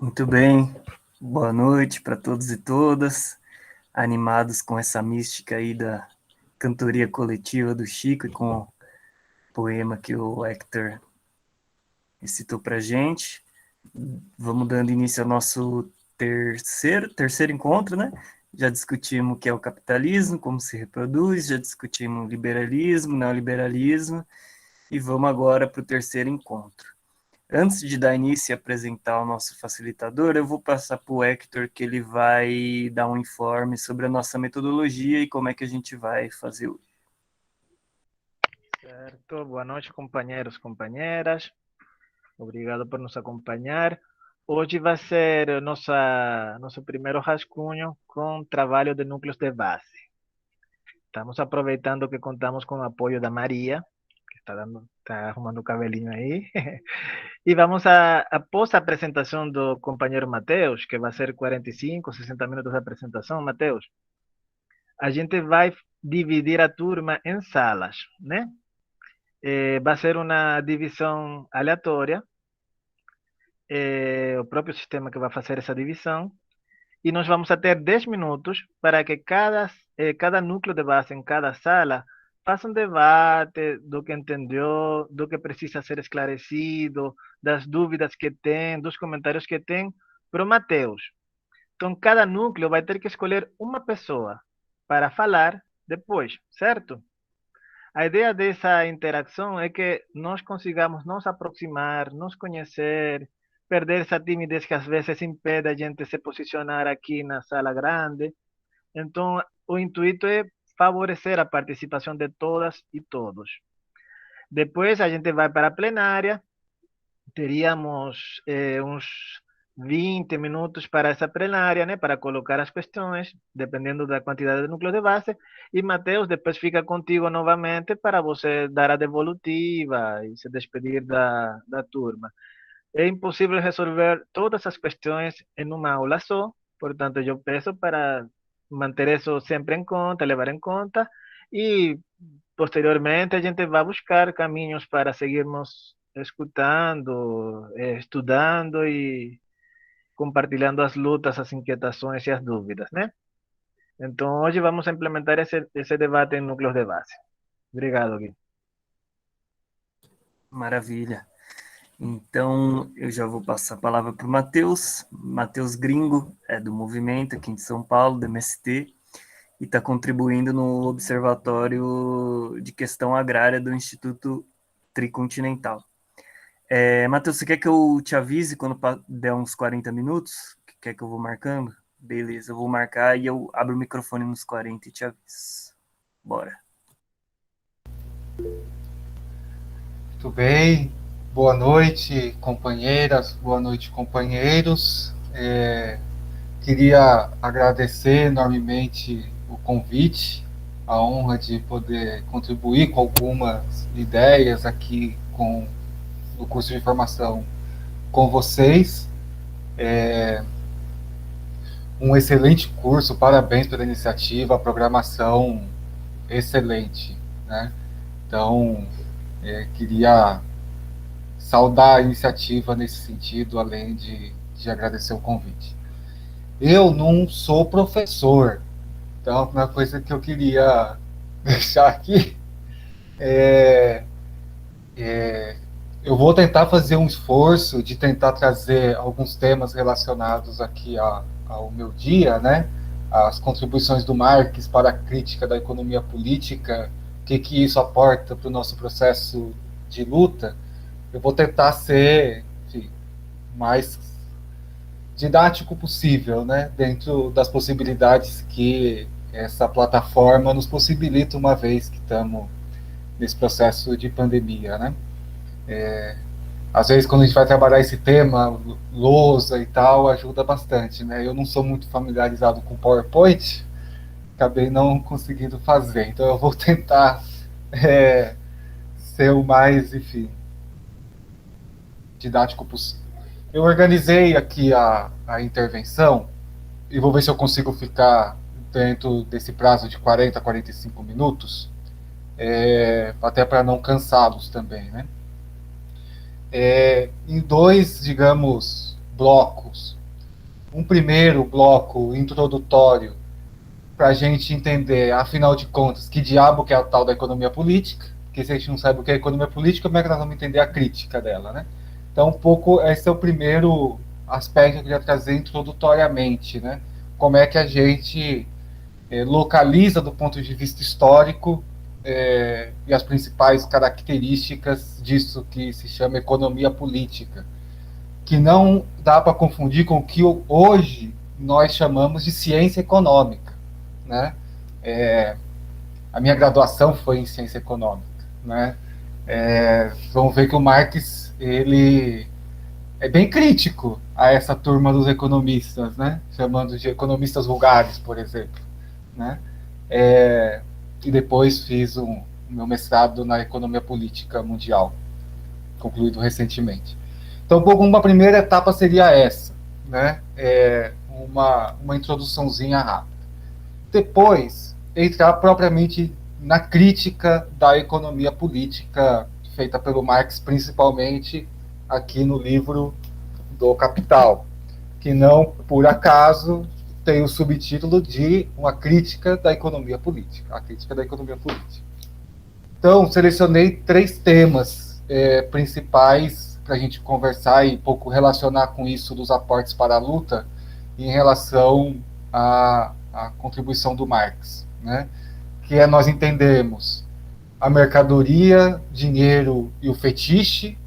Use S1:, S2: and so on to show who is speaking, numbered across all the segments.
S1: Muito bem, boa noite para todos e todas, animados com essa mística aí da cantoria coletiva do Chico e com o poema que o Hector recitou para gente. Vamos dando início ao nosso terceiro encontro, né? Já discutimos o que é o capitalismo, como se reproduz, já discutimos liberalismo, neoliberalismo, e vamos agora para o terceiro encontro. Antes de dar início e apresentar o nosso facilitador, eu vou passar para o Hector, que ele vai dar um informe sobre a nossa metodologia e como é que a gente vai fazer hoje.
S2: Certo, boa noite, companheiros, companheiras. Obrigado por nos acompanhar. Hoje vai ser nosso primeiro rascunho com trabalho de núcleos de base. Estamos aproveitando que contamos com o apoio da Maria, que está arrumando o cabelinho aí. E após a apresentação do companheiro Matheus, que vai ser 45, 60 minutos de apresentação, Matheus, a gente vai dividir a turma em salas, né? Vai ser uma divisão aleatória, o próprio sistema que vai fazer essa divisão, e nós vamos ter 10 minutos para que cada núcleo de base em cada sala faça um debate do que entendeu, do que precisa ser esclarecido, das dúvidas que tem, dos comentários que tem para o Matheus. Então, cada núcleo vai ter que escolher uma pessoa para falar depois, certo? A ideia dessa interação é que nós consigamos nos aproximar, nos conhecer, perder essa timidez que às vezes impede a gente se posicionar aqui na sala grande. Então, o intuito é favorecer a participação de todas e todos. Depois a gente vai para a plenária, teríamos uns 20 minutos para essa plenária, né, para colocar as questões, dependendo da quantidade de núcleo de base. E Matheus, depois fica contigo novamente para você dar a devolutiva e se despedir da turma. É impossível resolver todas as questões em uma aula só, portanto, eu peço para manter isso sempre em conta, levar em conta, e posteriormente a gente vai buscar caminhos para seguirmos escutando, estudando e compartilhando as lutas, as inquietações e as dúvidas, né? Então, hoje vamos a implementar esse debate em núcleos de base. Obrigado, Gui.
S1: Maravilha. Então, eu já vou passar a palavra para o Matheus. Matheus Gringo, é do Movimento aqui de São Paulo, do MST, e está contribuindo no Observatório de Questão Agrária do Instituto Tricontinental. Matheus, você quer que eu te avise quando der uns 40 minutos? Quer que eu vou marcando? Beleza, eu vou marcar e eu abro o microfone nos 40 e te aviso. Bora.
S3: Muito bem, boa noite, companheiras, boa noite, companheiros. Queria agradecer enormemente o convite, a honra de poder contribuir com algumas ideias aqui com o curso de formação com vocês. Um excelente curso, parabéns pela iniciativa, a programação excelente, né? Então, queria saudar a iniciativa nesse sentido, além de agradecer o convite. Eu não sou professor, então uma coisa que eu queria deixar aqui eu vou tentar fazer um esforço de tentar trazer alguns temas relacionados aqui ao meu dia, né? As contribuições do Marx para a crítica da economia política, o que isso aporta para o nosso processo de luta. Eu vou tentar ser, enfim, mais didático possível, né? Dentro das possibilidades que essa plataforma nos possibilita, uma vez que estamos nesse processo de pandemia, né? Às vezes, quando a gente vai trabalhar esse tema, lousa e tal, ajuda bastante, né? Eu não sou muito familiarizado com PowerPoint, acabei não conseguindo fazer, então eu vou tentar ser o mais, enfim, didático possível. Eu organizei aqui a intervenção e vou ver se eu consigo ficar dentro desse prazo de 40 a 45 minutos, até para não cansá-los também, né? Em dois blocos. Um primeiro bloco introdutório para a gente entender, afinal de contas, que diabo que é o tal da economia política, porque se a gente não sabe o que é economia política, como é que nós vamos entender a crítica dela, né? Então, um pouco, esse é o primeiro aspecto que eu queria trazer introdutoriamente, né? Como é que a gente localiza do ponto de vista histórico e as principais características disso que se chama economia política, que não dá para confundir com o que hoje nós chamamos de ciência econômica, né? A minha graduação foi em ciência econômica, né? Vamos ver que o Marx, ele é bem crítico a essa turma dos economistas, né? Chamando de economistas vulgares, por exemplo, né? E depois fiz o meu mestrado na economia política mundial, concluído recentemente. Então, uma primeira etapa seria essa, né? Uma introduçãozinha rápida. Depois, entrar propriamente na crítica da economia política feita pelo Marx, principalmente aqui no livro do Capital, que não, por acaso, tem o subtítulo de uma crítica da economia política, a crítica da economia política. Então, selecionei 3 temas principais para a gente conversar e um pouco relacionar com isso dos aportes para a luta em relação à contribuição do Marx, né? Que é nós entendermos a mercadoria, dinheiro e o fetiche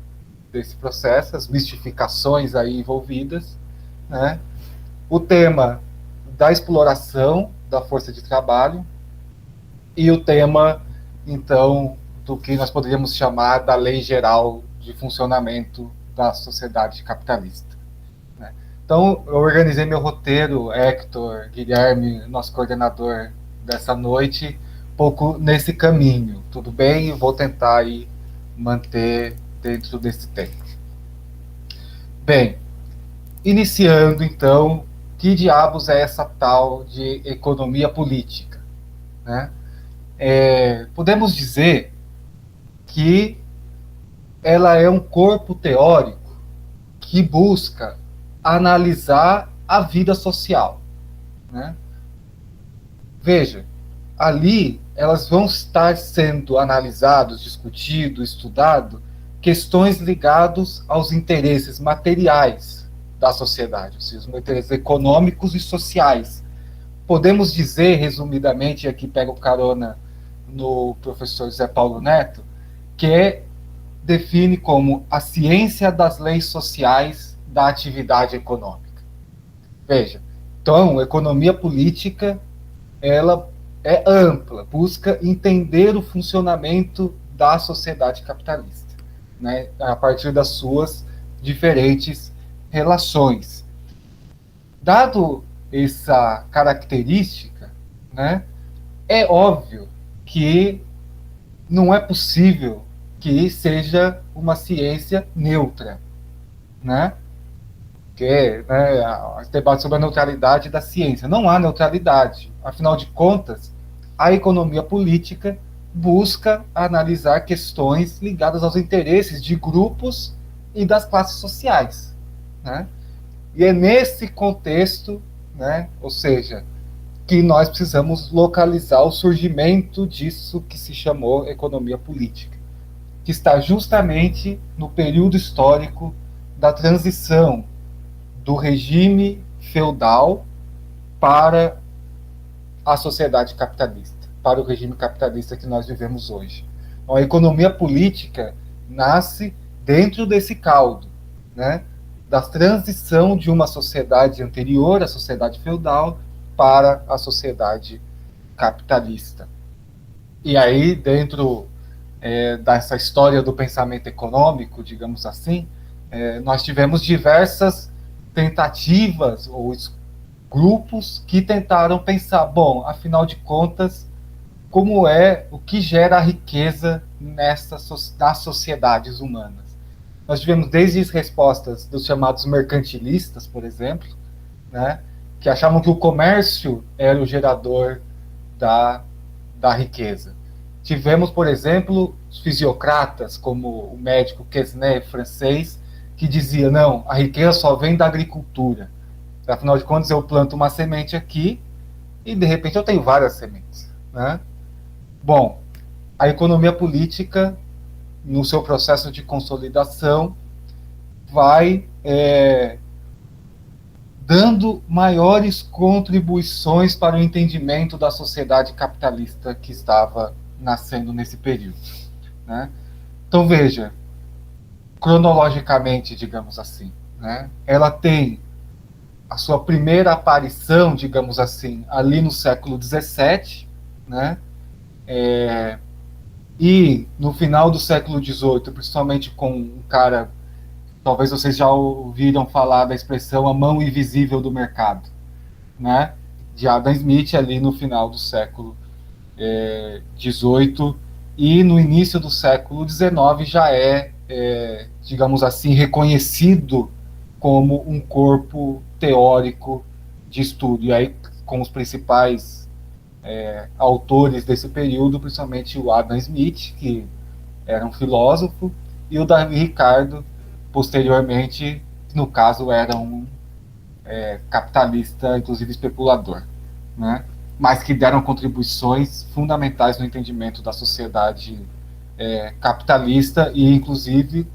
S3: desse processo, as mistificações aí envolvidas, né? O tema da exploração da força de trabalho e o tema, então, do que nós poderíamos chamar da lei geral de funcionamento da sociedade capitalista, né? Então, eu organizei meu roteiro, Hector, Guilherme, nosso coordenador dessa noite, um pouco nesse caminho, tudo bem? Eu vou tentar aí manter dentro desse tempo. Bem, iniciando então, que diabos é essa tal de economia política, né? Podemos dizer que ela é um corpo teórico que busca analisar a vida social, né? Veja, ali elas vão estar sendo analisados, discutidos, estudados questões ligadas aos interesses materiais da sociedade, ou seja, os interesses econômicos e sociais. Podemos dizer, resumidamente, e aqui pego carona no professor José Paulo Neto, que define como a ciência das leis sociais da atividade econômica. Veja, então, economia política, ela é ampla, busca entender o funcionamento da sociedade capitalista, né, a partir das suas diferentes relações. Dado essa característica, né, é óbvio que não é possível que seja uma ciência neutra, né? Que, né, debate sobre a neutralidade da ciência. Não há neutralidade. Afinal de contas, a economia política busca analisar questões ligadas aos interesses de grupos e das classes sociais, né? E é nesse contexto, né, ou seja, que nós precisamos localizar o surgimento disso que se chamou economia política, que está justamente no período histórico da transição do regime feudal para a sociedade capitalista, para o regime capitalista que nós vivemos hoje. Então, a economia política nasce dentro desse caldo, né, da transição de uma sociedade anterior à sociedade feudal para a sociedade capitalista. E aí, dentro dessa história do pensamento econômico, digamos assim, nós tivemos diversas tentativas ou grupos que tentaram pensar, bom, afinal de contas, como o que gera a riqueza nas sociedades humanas. Nós tivemos desde as respostas dos chamados mercantilistas, por exemplo, né, que achavam que o comércio era o gerador da riqueza. Tivemos, por exemplo, os fisiocratas, como o médico Quesnay, francês, que dizia, não, a riqueza só vem da agricultura. Afinal de contas, eu planto uma semente aqui e, de repente, eu tenho várias sementes, né? Bom, a economia política, no seu processo de consolidação, vai dando maiores contribuições para o entendimento da sociedade capitalista que estava nascendo nesse período, né? Então, veja, cronologicamente, digamos assim, né? Ela tem a sua primeira aparição, digamos assim, ali no século XVII, né? E no final do século XVIII, principalmente com um cara, talvez vocês já ouviram falar da expressão a mão invisível do mercado, né? De Adam Smith, ali no final do século XVIII, e no início do século XIX já digamos assim, reconhecido como um corpo teórico de estudo. E aí, com os principais autores desse período, principalmente o Adam Smith, que era um filósofo, e o Davi Ricardo, posteriormente, no caso, era um capitalista, inclusive especulador, né? Mas que deram contribuições fundamentais no entendimento da sociedade capitalista e, inclusive,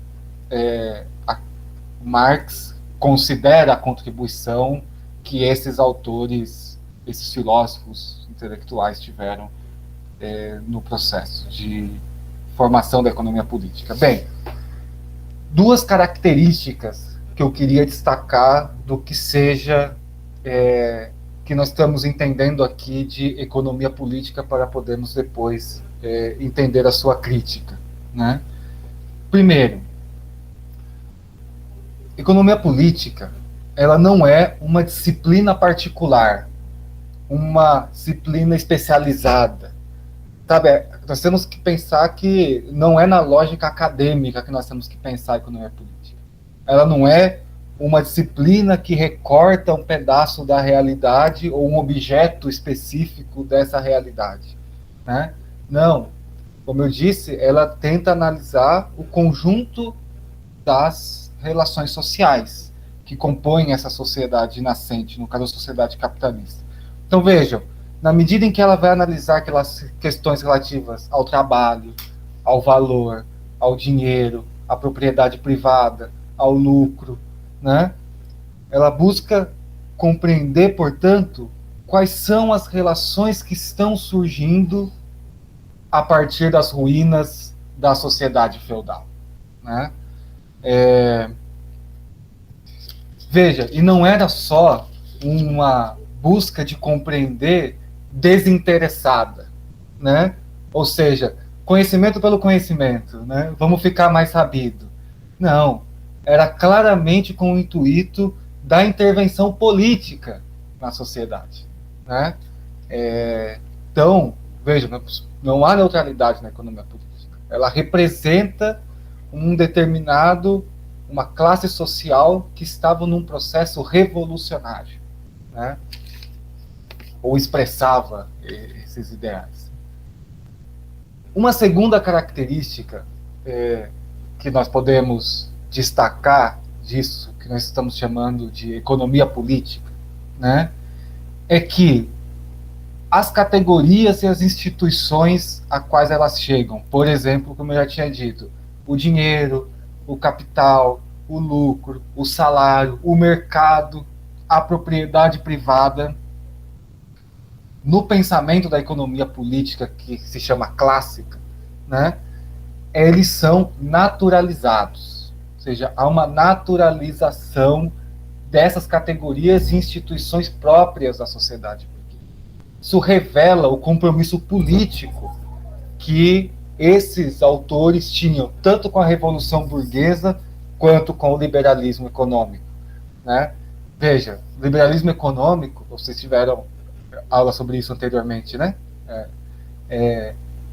S3: Marx considera a contribuição que esses autores, esses filósofos intelectuais tiveram no processo de formação da economia política. Bem, duas características que eu queria destacar do que seja que nós estamos entendendo aqui de economia política para podermos depois entender a sua crítica, né? Primeiro, economia política, ela não é uma disciplina particular, uma disciplina especializada. Sabe, nós temos que pensar que não é na lógica acadêmica que nós temos que pensar a economia política. Ela não é uma disciplina que recorta um pedaço da realidade ou um objeto específico dessa realidade, né? Não. Como eu disse, ela tenta analisar o conjunto das relações sociais que compõem essa sociedade nascente, no caso a sociedade capitalista. Então vejam, na medida em que ela vai analisar aquelas questões relativas ao trabalho, ao valor, ao dinheiro, à propriedade privada, ao lucro, né? Ela busca compreender, portanto, quais são as relações que estão surgindo a partir das ruínas da sociedade feudal, né? Veja, e não era só uma busca de compreender desinteressada, né? Ou seja, conhecimento pelo conhecimento, né? Vamos ficar mais sabido. Não, era claramente com o intuito da intervenção política na sociedade, né? Então, veja, não há neutralidade na economia política. Ela representa uma classe social que estava num processo revolucionário, né? Ou expressava esses ideais. Uma segunda característica que nós podemos destacar disso, que nós estamos chamando de economia política, né, é que as categorias e as instituições a quais elas chegam, por exemplo, como eu já tinha dito, o dinheiro, o capital, o lucro, o salário, o mercado, a propriedade privada, no pensamento da economia política, que se chama clássica, né, eles são naturalizados. Ou seja, há uma naturalização dessas categorias e instituições próprias da sociedade. Isso revela o compromisso político que esses autores tinham, tanto com a Revolução Burguesa, quanto com o liberalismo econômico, né? Veja, liberalismo econômico, vocês tiveram aula sobre isso anteriormente, né?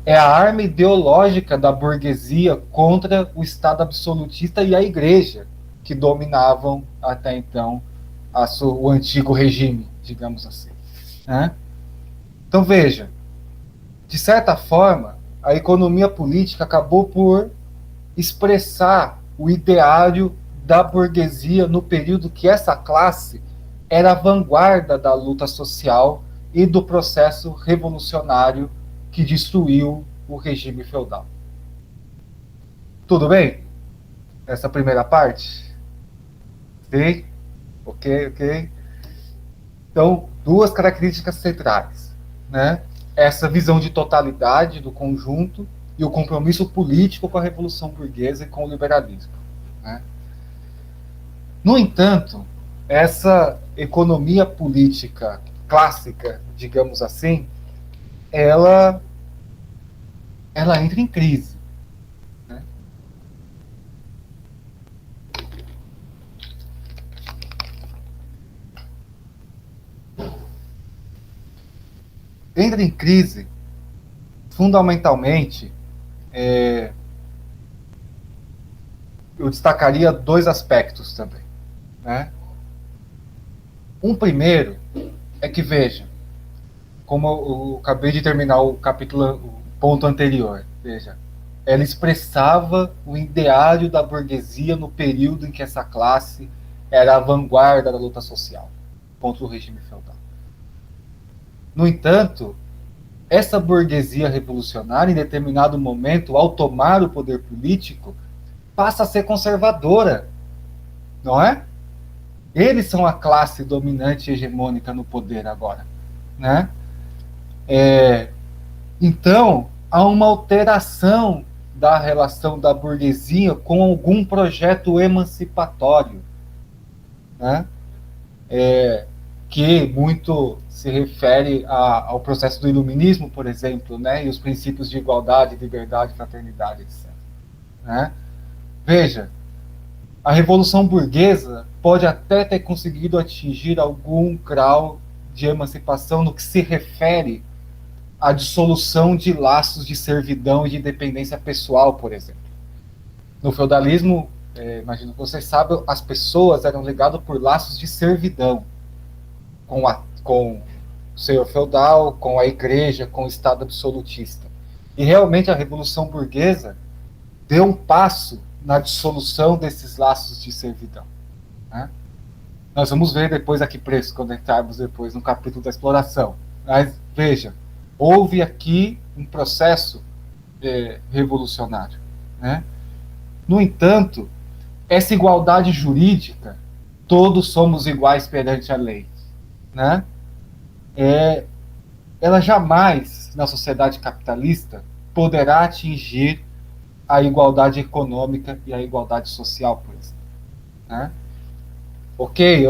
S3: É a arma ideológica da burguesia contra o Estado absolutista e a Igreja, que dominavam até então o antigo regime, digamos assim, né? Então veja, de certa forma, a economia política acabou por expressar o ideário da burguesia no período que essa classe era a vanguarda da luta social e do processo revolucionário que destruiu o regime feudal. Tudo bem? Essa primeira parte? Sim? Ok. Então, duas características centrais, né? Essa visão de totalidade do conjunto e o compromisso político com a Revolução Burguesa e com o liberalismo, né? No entanto, essa economia política clássica, digamos assim, ela entra em crise, né? Entra em crise, fundamentalmente, eu destacaria dois aspectos também, né? Um primeiro é que, veja, como eu acabei de terminar o capítulo, o ponto anterior, veja, ela expressava o ideário da burguesia no período em que essa classe era a vanguarda da luta social contra o regime feudal. No entanto, essa burguesia revolucionária, em determinado momento, ao tomar o poder político, passa a ser conservadora, não é? Eles são a classe dominante e hegemônica no poder agora, né? Então, há uma alteração da relação da burguesia com algum projeto emancipatório, né? Que muito se refere ao processo do iluminismo, por exemplo, né? E os princípios de igualdade, liberdade, fraternidade, etc. Né? Veja, a Revolução Burguesa pode até ter conseguido atingir algum grau de emancipação no que se refere à dissolução de laços de servidão e de dependência pessoal, por exemplo. No feudalismo, imagino que vocês sabem, as pessoas eram ligadas por laços de servidão com o senhor feudal, com a igreja, com o Estado absolutista. E realmente a Revolução Burguesa deu um passo na dissolução desses laços de servidão, né? Nós vamos ver depois a que preço, quando entrarmos depois no capítulo da exploração. Mas, veja, houve aqui um processo revolucionário, né? No entanto, essa igualdade jurídica, todos somos iguais perante a lei, né? Ela jamais, na sociedade capitalista, poderá atingir a igualdade econômica e a igualdade social, por exemplo, né? Ok,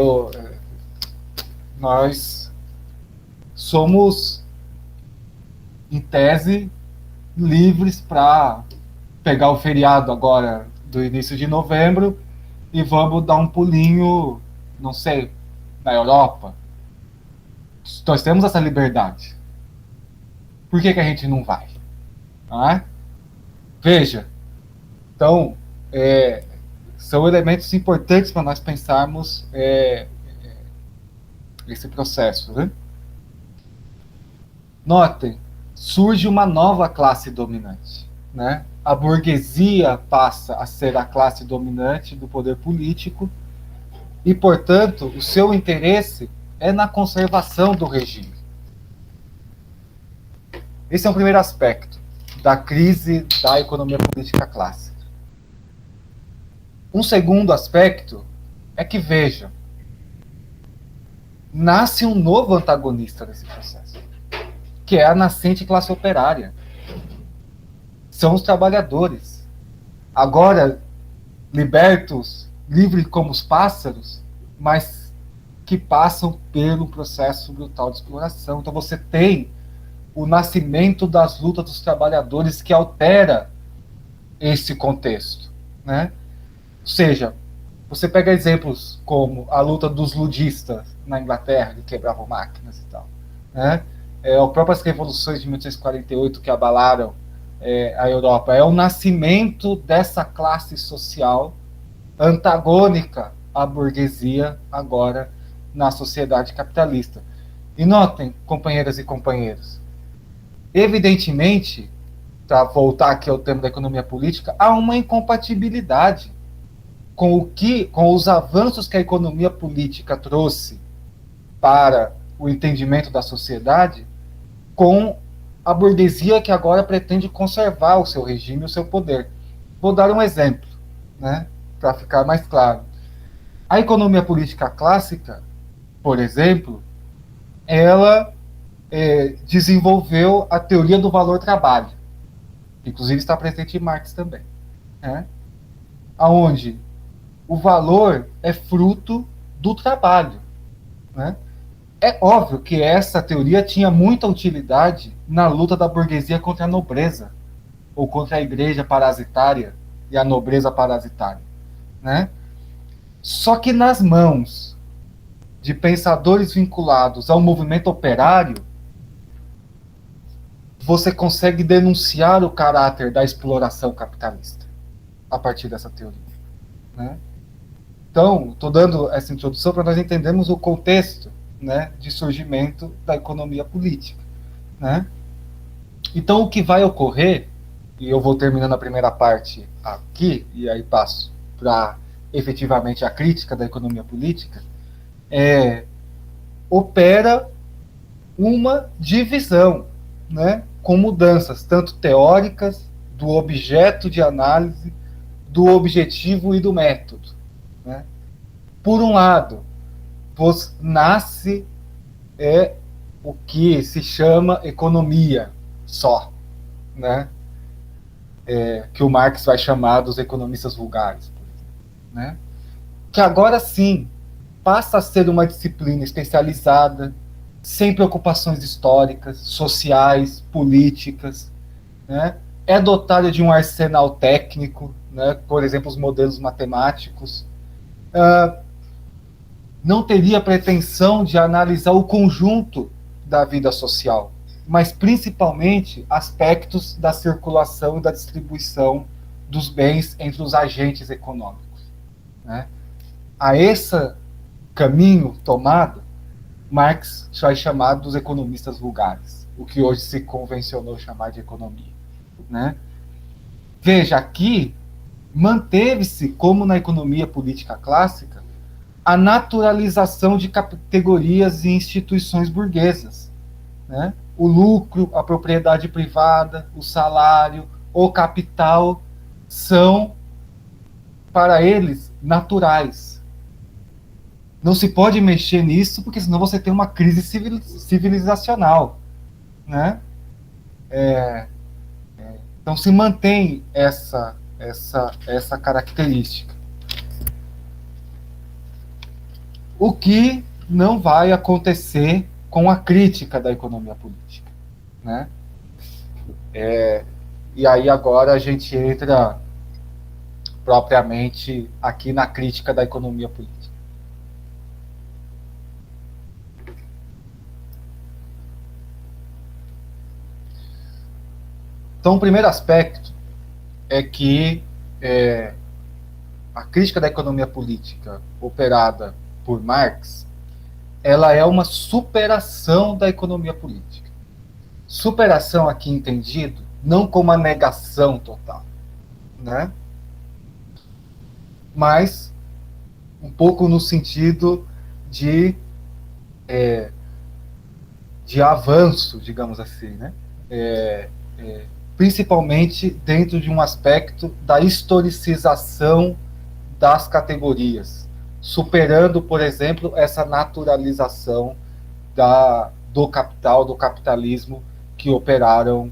S3: nós somos, em tese, livres para pegar o feriado agora do início de novembro e vamos dar um pulinho, não sei, na Europa. Nós temos essa liberdade. Por que a gente não vai? Não é? Veja, então, são elementos importantes para nós pensarmos esse processo, né? Notem, surge uma nova classe dominante, né? A burguesia passa a ser a classe dominante do poder político e, portanto, o seu interesse é na conservação do regime. Esse é um primeiro aspecto da crise da economia política clássica. Um segundo aspecto é que, veja, nasce um novo antagonista nesse processo, que é a nascente classe operária. São os trabalhadores. Agora, libertos, livres como os pássaros, mas que passam pelo processo brutal de exploração. Então você tem o nascimento das lutas dos trabalhadores que altera esse contexto, né? Ou seja, você pega exemplos como a luta dos ludistas na Inglaterra, que quebravam máquinas e tal, né? As próprias revoluções de 1848 que abalaram a Europa. É o nascimento dessa classe social antagônica à burguesia agora na sociedade capitalista. E notem, companheiras e companheiros, evidentemente, para voltar aqui ao tema da economia política, há uma incompatibilidade com os avanços que a economia política trouxe para o entendimento da sociedade, com a burguesia que agora pretende conservar o seu regime, o seu poder. Vou dar um exemplo, né, para ficar mais claro. A economia política clássica, por exemplo, ela desenvolveu a teoria do valor-trabalho, inclusive está presente em Marx também, né, onde o valor é fruto do trabalho, né? É óbvio que essa teoria tinha muita utilidade na luta da burguesia contra a nobreza, ou contra a igreja parasitária e a nobreza parasitária, né? Só que nas mãos de pensadores vinculados ao movimento operário, você consegue denunciar o caráter da exploração capitalista a partir dessa teoria, né? Então, estou dando essa introdução para nós entendermos o contexto, né, de surgimento da economia política, né? Então, o que vai ocorrer, e eu vou terminando a primeira parte aqui, e aí passo para efetivamente a crítica da economia política, opera uma divisão, né, com mudanças tanto teóricas, do objeto de análise, do objetivo e do método, né? Por um lado, nasce o que se chama economia só, né? Que o Marx vai chamar dos economistas vulgares, por exemplo, né? Que agora sim passa a ser uma disciplina especializada, sem preocupações históricas, sociais, políticas, né? É dotada de um arsenal técnico, né? Por exemplo, os modelos matemáticos. Não teria pretensão de analisar o conjunto da vida social, mas principalmente aspectos da circulação e da distribuição dos bens entre os agentes econômicos, né? A esse caminho tomado, Marx vai chamar dos economistas vulgares, o que hoje se convencionou chamar de economia, né? Veja, aqui manteve-se, como na economia política clássica, a naturalização de categorias e instituições burguesas, né? O lucro, a propriedade privada, o salário, o capital são, para eles, naturais. Não se pode mexer nisso, porque senão você tem uma crise civilizacional, né? Então se mantém essa característica. O que não vai acontecer com a crítica da economia política, né? E aí agora a gente entra propriamente aqui na crítica da economia política. Então, o primeiro aspecto é que a crítica da economia política operada por Marx, ela é uma superação da economia política. Superação aqui entendido não como a negação total, né? Mas um pouco no sentido de avanço, digamos assim, né? Principalmente dentro de um aspecto da historicização das categorias, superando, por exemplo, essa naturalização do capital, do capitalismo que operaram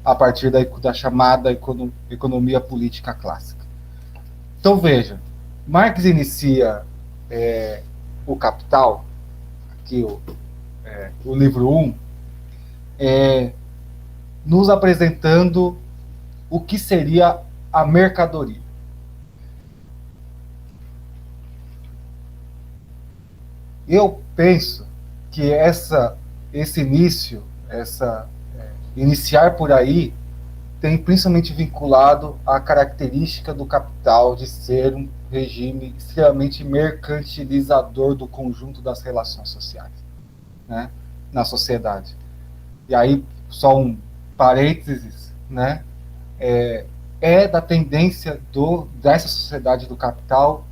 S3: a partir da chamada economia política clássica. Então, veja, Marx inicia o Capital, aqui o livro 1, nos apresentando o que seria a mercadoria. Eu penso que esse início, iniciar por aí, tem principalmente vinculado à característica do capital de ser um regime extremamente mercantilizador do conjunto das relações sociais, né, na sociedade. E aí, só um parênteses, né, é da tendência dessa sociedade do capital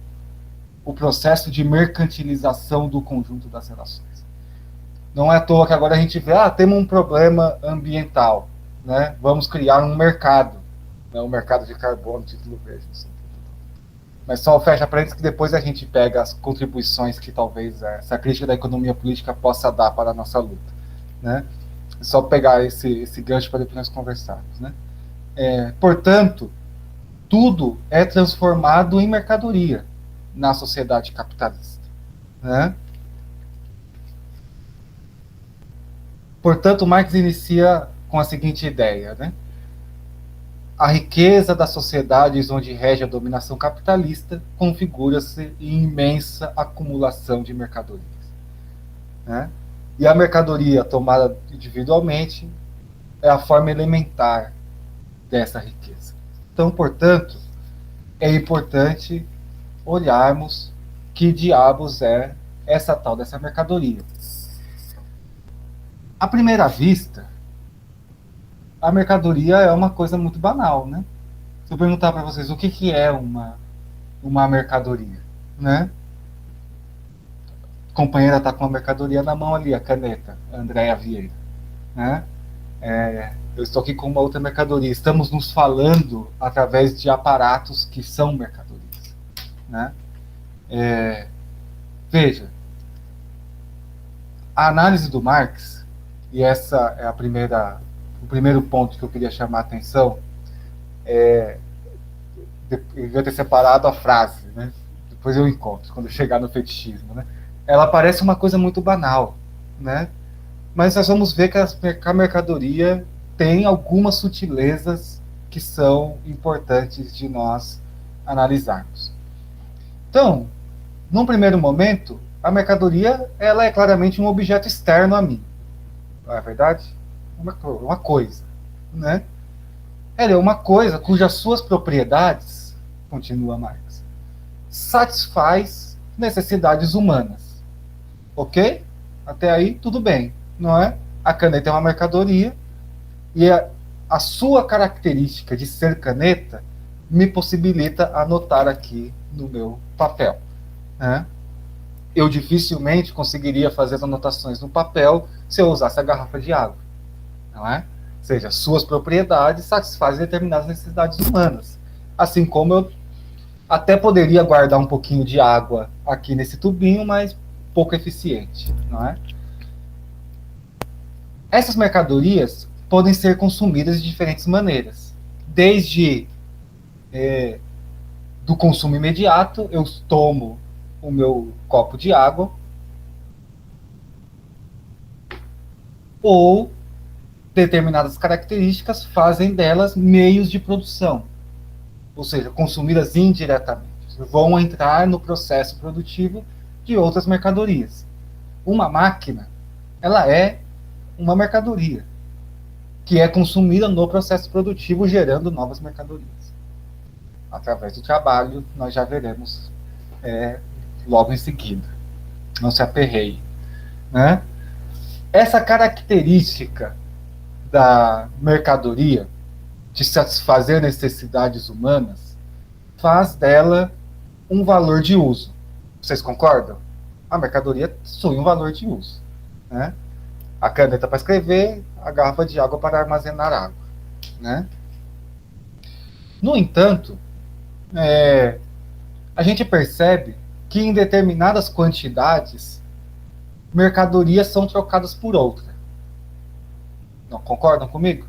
S3: o processo de mercantilização do conjunto das relações. Não é à toa que agora a gente vê, temos um problema ambiental, né? Vamos criar um mercado, né? Um mercado de carbono, título verde. Mas só fecha parênteses que depois a gente pega as contribuições que talvez essa crítica da economia política possa dar para a nossa luta, né? É só pegar esse gancho para depois nós conversarmos, né? Portanto, tudo é transformado em mercadoria na sociedade capitalista, né? Portanto, Marx inicia com a seguinte ideia, né? A riqueza das sociedades onde rege a dominação capitalista configura-se em imensa acumulação de mercadorias, né? E a mercadoria tomada individualmente é a forma elementar dessa riqueza. Então, portanto, é importante olharmos que diabos é essa tal dessa mercadoria. À primeira vista, a mercadoria é uma coisa muito banal, né? Se eu perguntar para vocês o que é uma mercadoria, né? A companheira está com a mercadoria na mão ali, a caneta, a Andréa Vieira, né? Eu estou aqui com uma outra mercadoria. Estamos nos falando através de aparatos que são mercadorias, né? Veja, a análise do Marx, e essa é o primeiro ponto que eu queria chamar a atenção, eu devia ter separado a frase, né? Depois eu encontro, quando eu chegar no fetichismo, né? Ela parece uma coisa muito banal, né? Mas nós vamos ver que a mercadoria tem algumas sutilezas que são importantes de nós analisarmos. Então, num primeiro momento, a mercadoria ela é claramente um objeto externo a mim. Não é verdade? Uma coisa, né? Ela é uma coisa cujas suas propriedades, continua Marx, satisfaz necessidades humanas. Ok? Até aí, tudo bem, não é? A caneta é uma mercadoria e a sua característica de ser caneta me possibilita anotar aqui no meu papel, né? Eu dificilmente conseguiria fazer as anotações no papel se eu usasse a garrafa de água, não é? Ou seja, suas propriedades satisfazem determinadas necessidades humanas. Assim como eu até poderia guardar um pouquinho de água aqui nesse tubinho, mas pouco eficiente, não é? Essas mercadorias podem ser consumidas de diferentes maneiras. Desde do consumo imediato, eu tomo o meu copo de água, ou determinadas características fazem delas meios de produção, ou seja, consumidas indiretamente, vão entrar no processo produtivo de outras mercadorias. Uma máquina, ela é uma mercadoria que é consumida no processo produtivo, gerando novas mercadorias. Através do trabalho, nós já veremos logo em seguida. Não se aperreie, né? Essa característica da mercadoria de satisfazer necessidades humanas faz dela um valor de uso. Vocês concordam? A mercadoria possui um valor de uso, né? A caneta para escrever, a garrafa de água para armazenar água, né? No entanto, a gente percebe que em determinadas quantidades, mercadorias são trocadas por outra. Não concordam comigo?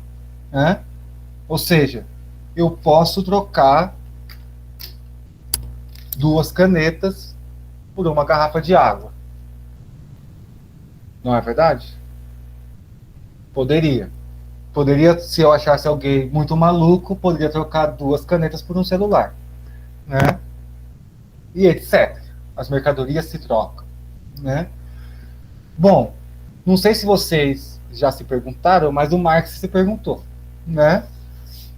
S3: Ou seja, eu posso trocar 2 canetas por uma garrafa de água. Não é verdade? Poderia, se eu achasse alguém muito maluco, poderia trocar 2 canetas por um celular, né? E etc. As mercadorias se trocam, né? Bom, não sei se vocês já se perguntaram, mas o Marx se perguntou, né?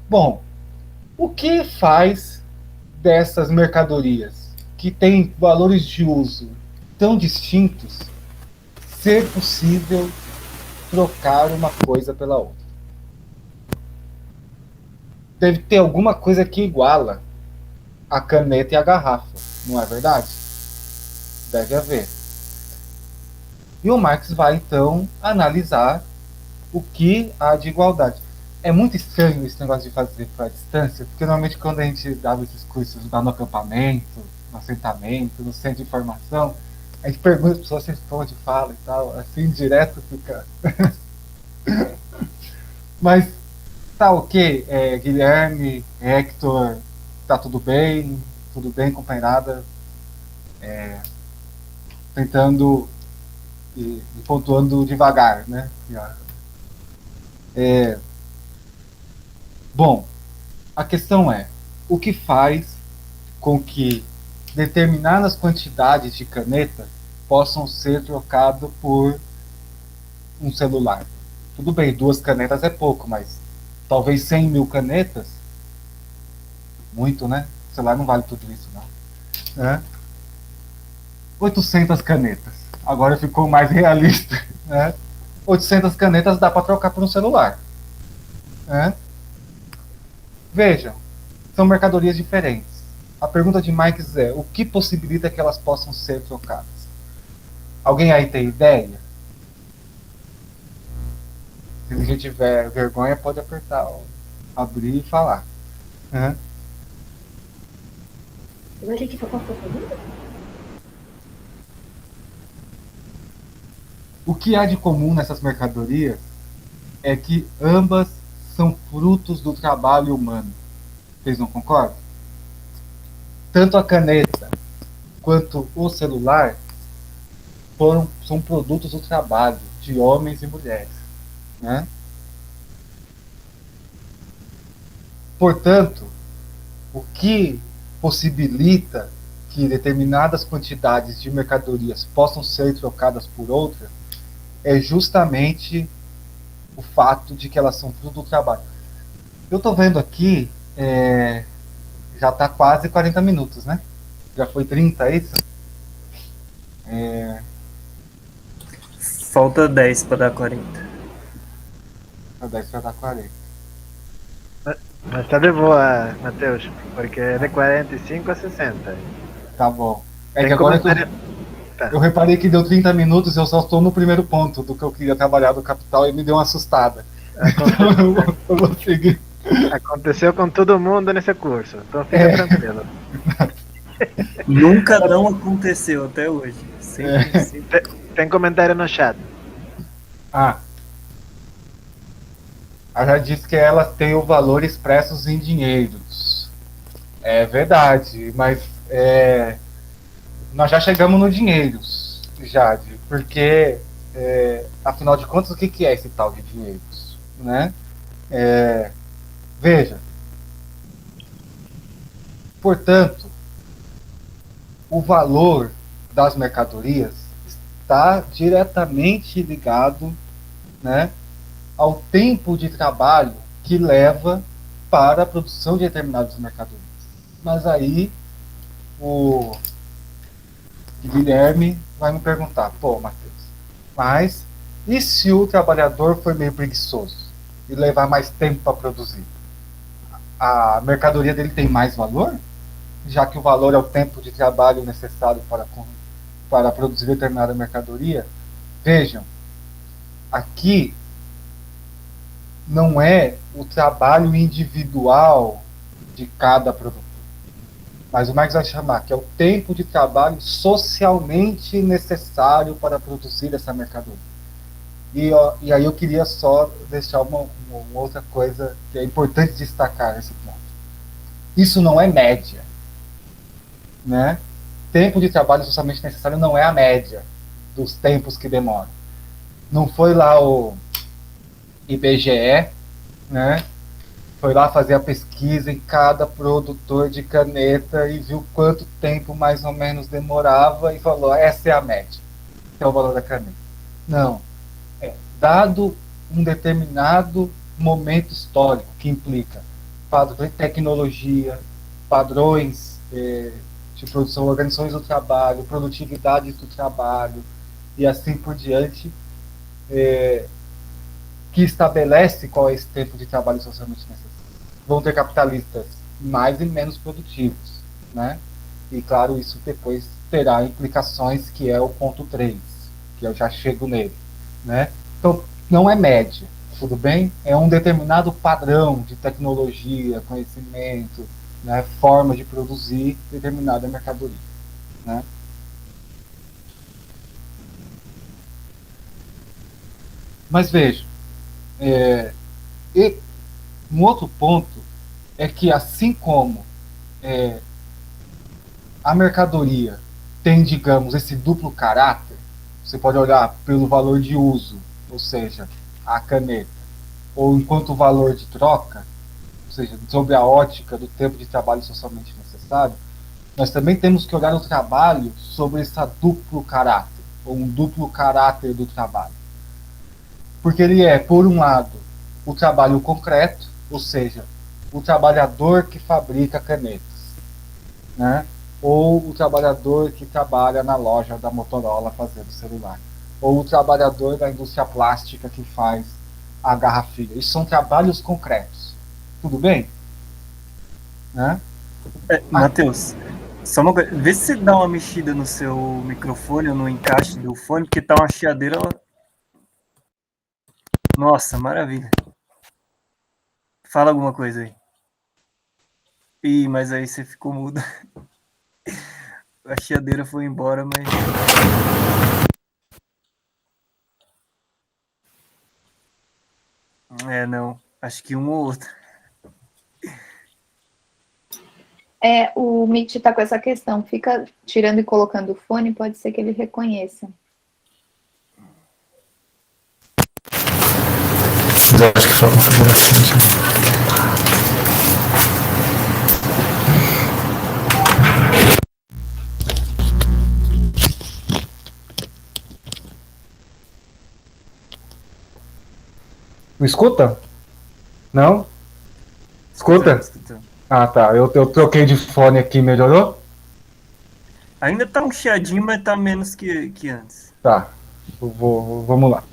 S3: Bom, o que faz dessas mercadorias que têm valores de uso tão distintos ser possível trocar uma coisa pela outra? deve ter alguma coisa que iguala a caneta e a garrafa, não é verdade? Deve haver. E o Marx vai, então, analisar o que há de igualdade. É muito estranho esse negócio de fazer para a distância, porque normalmente quando a gente dava esses cursos lá no acampamento, no assentamento, no centro de informação, a gente pergunta, as pessoas respondem, falam e tal, assim, direto fica... Mas tá ok, Guilherme, Hector, tá tudo bem, companheirada, tentando e pontuando devagar, né? Bom, a questão é, o que faz com que determinadas quantidades de caneta possam ser trocadas por um celular? Tudo bem, 2 canetas é pouco, mas talvez 100 mil canetas, muito, né? O celular não vale tudo isso, não. 800 canetas. Agora ficou mais realista, né? 800 canetas dá para trocar por um celular. Vejam, são mercadorias diferentes. A pergunta de Marx é, o que possibilita que elas possam ser trocadas? Alguém aí tem ideia? Se ninguém tiver vergonha, pode apertar, abrir e falar.
S4: Agora, gente, qual foi a pergunta?
S3: O que há de comum nessas mercadorias é que ambas são frutos do trabalho humano. Vocês não concordam? Tanto a caneta quanto o celular são produtos do trabalho de homens e mulheres. Né? Portanto, o que possibilita que determinadas quantidades de mercadorias possam ser trocadas por outras é justamente o fato de que elas são fruto do trabalho. Eu estou vendo aqui, já está quase 40 minutos, né? Já foi 30, é isso?
S1: Falta 10 para dar 40.
S3: 10 para dar 40.
S2: Mas está de boa, Matheus, porque é de 45 a 60.
S3: Tá bom. É
S2: Tem
S3: que agora
S2: comentário...
S3: eu reparei que deu 30 minutos e eu só estou no primeiro ponto do que eu queria trabalhar do Capital e me deu uma assustada. Então eu vou seguir.
S2: Aconteceu com todo mundo nesse curso, então fica tranquilo.
S1: Nunca não aconteceu até hoje. Sempre.
S2: Tem comentário no chat.
S3: Ela já disse que elas têm o valor expressos em dinheiros. É verdade, mas nós já chegamos no dinheiros, Jade, porque afinal de contas, o que é esse tal de dinheiros? Né? Veja, portanto, o valor das mercadorias está diretamente ligado, né, ao tempo de trabalho que leva para a produção de determinadas mercadorias. Mas aí o Guilherme vai me perguntar, pô, Matheus, mas e se o trabalhador for meio preguiçoso e levar mais tempo para produzir? A mercadoria dele tem mais valor? Já que o valor é o tempo de trabalho necessário para produzir determinada mercadoria? Vejam, aqui não é o trabalho individual de cada produtor, mas o Marx vai chamar que é o tempo de trabalho socialmente necessário para produzir essa mercadoria. E aí eu queria só deixar uma outra coisa que é importante destacar nesse ponto. Isso não é média. Né? Tempo de trabalho socialmente necessário não é a média dos tempos que demoram. Não foi lá o IBGE, né? Foi lá fazer a pesquisa em cada produtor de caneta e viu quanto tempo mais ou menos demorava e falou, essa é a média, que é o valor da caneta. Não. Dado um determinado momento histórico que implica tecnologia, padrões de produção, organizações do trabalho, produtividade do trabalho e assim por diante, que estabelece qual é esse tempo de trabalho socialmente necessário. vão ter capitalistas mais e menos produtivos, né? E, claro, isso depois terá implicações, que é o ponto 3, que eu já chego nele, né? Então, não é média, tudo bem? É um determinado padrão de tecnologia, conhecimento, né, forma de produzir determinada mercadoria, né? Mas veja, e um outro ponto é que, assim como a mercadoria tem, digamos, esse duplo caráter, você pode olhar pelo valor de uso, ou seja, a caneta, ou enquanto valor de troca, ou seja, sobre a ótica do tempo de trabalho socialmente necessário, nós também temos que olhar o trabalho sobre esse duplo caráter, ou um duplo caráter do trabalho. Porque ele é, por um lado, o trabalho concreto, ou seja, o trabalhador que fabrica canetas, né? Ou o trabalhador que trabalha na loja da Motorola fazendo celular, ou o trabalhador da indústria plástica que faz a garrafinha. Isso são trabalhos concretos. Tudo bem? Né?
S1: Matheus, só uma coisa, vê se você dá uma mexida no seu microfone ou no encaixe do fone, porque tá uma chiadeira. Nossa, maravilha. Fala alguma coisa aí. Ih, mas aí você ficou mudo. A chiadeira foi embora, mas... não. Acho que um ou outro.
S5: O Meet tá com essa questão. Fica tirando e colocando o fone, pode ser que ele reconheça.
S3: Acho que vamos fazer assim. Me escuta? Não? Escuta?
S1: Escutando.
S3: Ah, tá. Eu troquei de fone aqui, melhorou?
S1: Ainda tá um chiadinho, mas tá menos que antes.
S3: Tá. Vamos lá.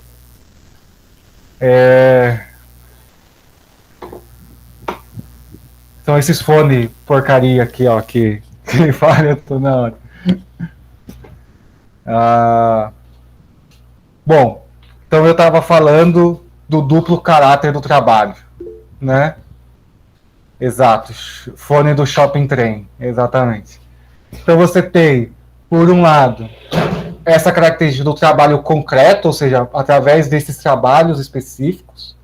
S3: Então, esses fones porcaria aqui, ó, que falha toda hora. Bom, então eu estava falando do duplo caráter do trabalho, né? Exato, fone do shopping trem, exatamente. Então você tem, por um lado, essa característica do trabalho concreto, ou seja, através desses trabalhos específicos,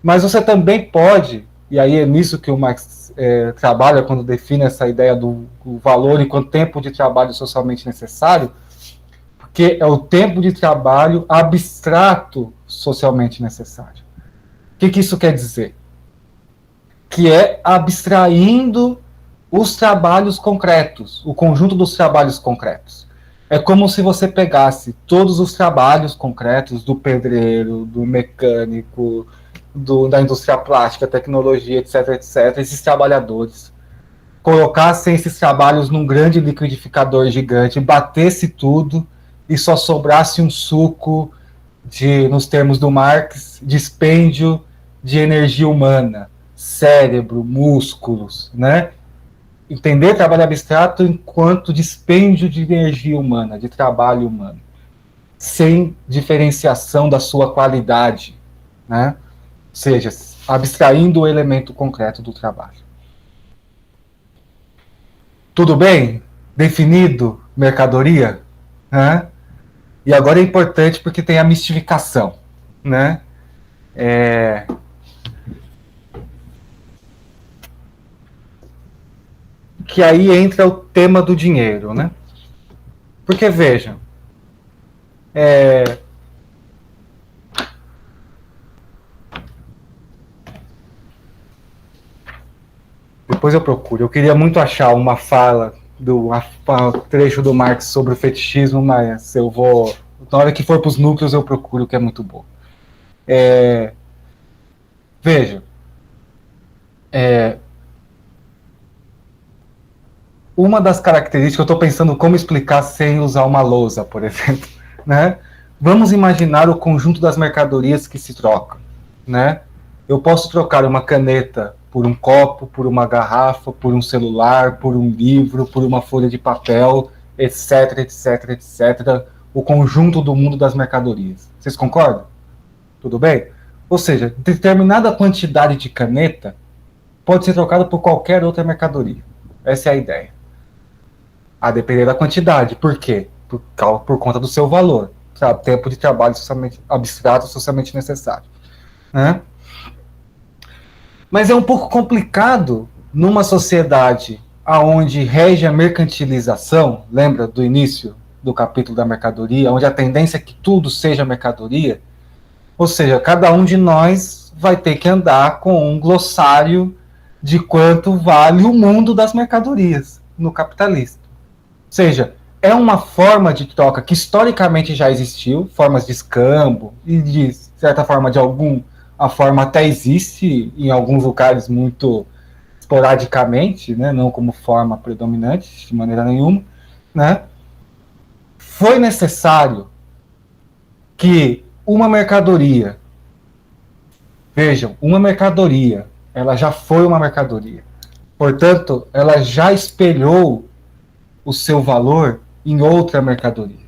S3: mas você também pode, e aí é nisso que o Marx trabalha quando define essa ideia do valor enquanto tempo de trabalho socialmente necessário, porque é o tempo de trabalho abstrato socialmente necessário. O que isso quer dizer? Que é abstraindo os trabalhos concretos, o conjunto dos trabalhos concretos. É como se você pegasse todos os trabalhos concretos do pedreiro, do mecânico, da indústria plástica, tecnologia, etc., etc., esses trabalhadores, colocassem esses trabalhos num grande liquidificador gigante, batesse tudo e só sobrasse um suco de, nos termos do Marx, dispêndio de energia humana, cérebro, músculos, né? Entender trabalho abstrato enquanto dispêndio de energia humana, de trabalho humano, sem diferenciação da sua qualidade, né? Ou seja, abstraindo o elemento concreto do trabalho. Tudo bem? Definido mercadoria? Né? E agora é importante porque tem a mistificação, né? Que aí entra o tema do dinheiro, né? Porque, vejam, depois eu procuro. Eu queria muito achar uma fala do trecho do Marx sobre o fetichismo, mas eu vou... Na hora que for para os núcleos eu procuro, que é muito bom. Veja, uma das características, eu estou pensando como explicar sem usar uma lousa, por exemplo, né? Vamos imaginar o conjunto das mercadorias que se trocam, né? Eu posso trocar uma caneta por um copo, por uma garrafa, por um celular, por um livro, por uma folha de papel, etc, etc, etc, o conjunto do mundo das mercadorias. Vocês concordam? Tudo bem? Ou seja, determinada quantidade de caneta pode ser trocada por qualquer outra mercadoria. Essa é a ideia. A depender da quantidade. Por quê? Por conta do seu valor. Sabe? Tempo de trabalho socialmente abstrato, socialmente necessário. Né? Mas é um pouco complicado numa sociedade onde rege a mercantilização, lembra do início do capítulo da mercadoria, onde a tendência é que tudo seja mercadoria, ou seja, cada um de nós vai ter que andar com um glossário de quanto vale o mundo das mercadorias no capitalismo. Ou seja, é uma forma de troca que historicamente já existiu, formas de escambo, e de certa forma a forma até existe em alguns lugares muito esporadicamente, né, não como forma predominante, de maneira nenhuma, né? Foi necessário que uma mercadoria, vejam, uma mercadoria, ela já foi uma mercadoria, portanto, ela já espelhou o seu valor em outra mercadoria.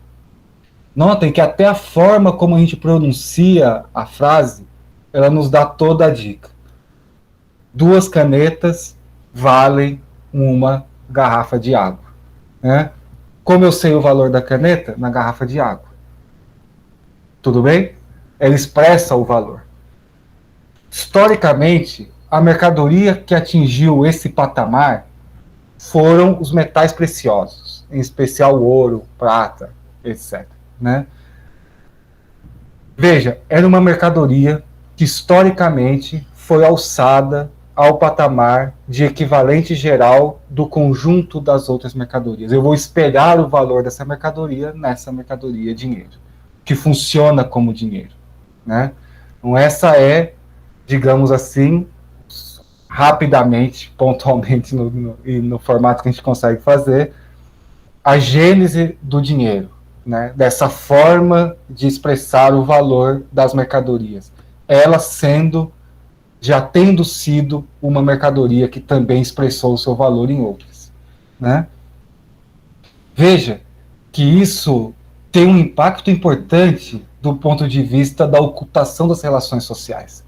S3: Notem que até a forma como a gente pronuncia a frase, ela nos dá toda a dica. 2 canetas valem uma garrafa de água. Né? Como eu sei o valor da caneta? Na garrafa de água. Tudo bem? Ela expressa o valor. Historicamente, a mercadoria que atingiu esse patamar foram os metais preciosos, em especial ouro, prata, etc. Né? Veja, era uma mercadoria que historicamente foi alçada ao patamar de equivalente geral do conjunto das outras mercadorias. Eu vou espelhar o valor dessa mercadoria nessa mercadoria dinheiro, que funciona como dinheiro. Né? Então essa é, digamos assim, rapidamente, pontualmente, no formato que a gente consegue fazer, a gênese do dinheiro, né? Dessa forma de expressar o valor das mercadorias. Ela já tendo sido uma mercadoria que também expressou o seu valor em outras. Né? Veja que isso tem um impacto importante do ponto de vista da ocultação das relações sociais.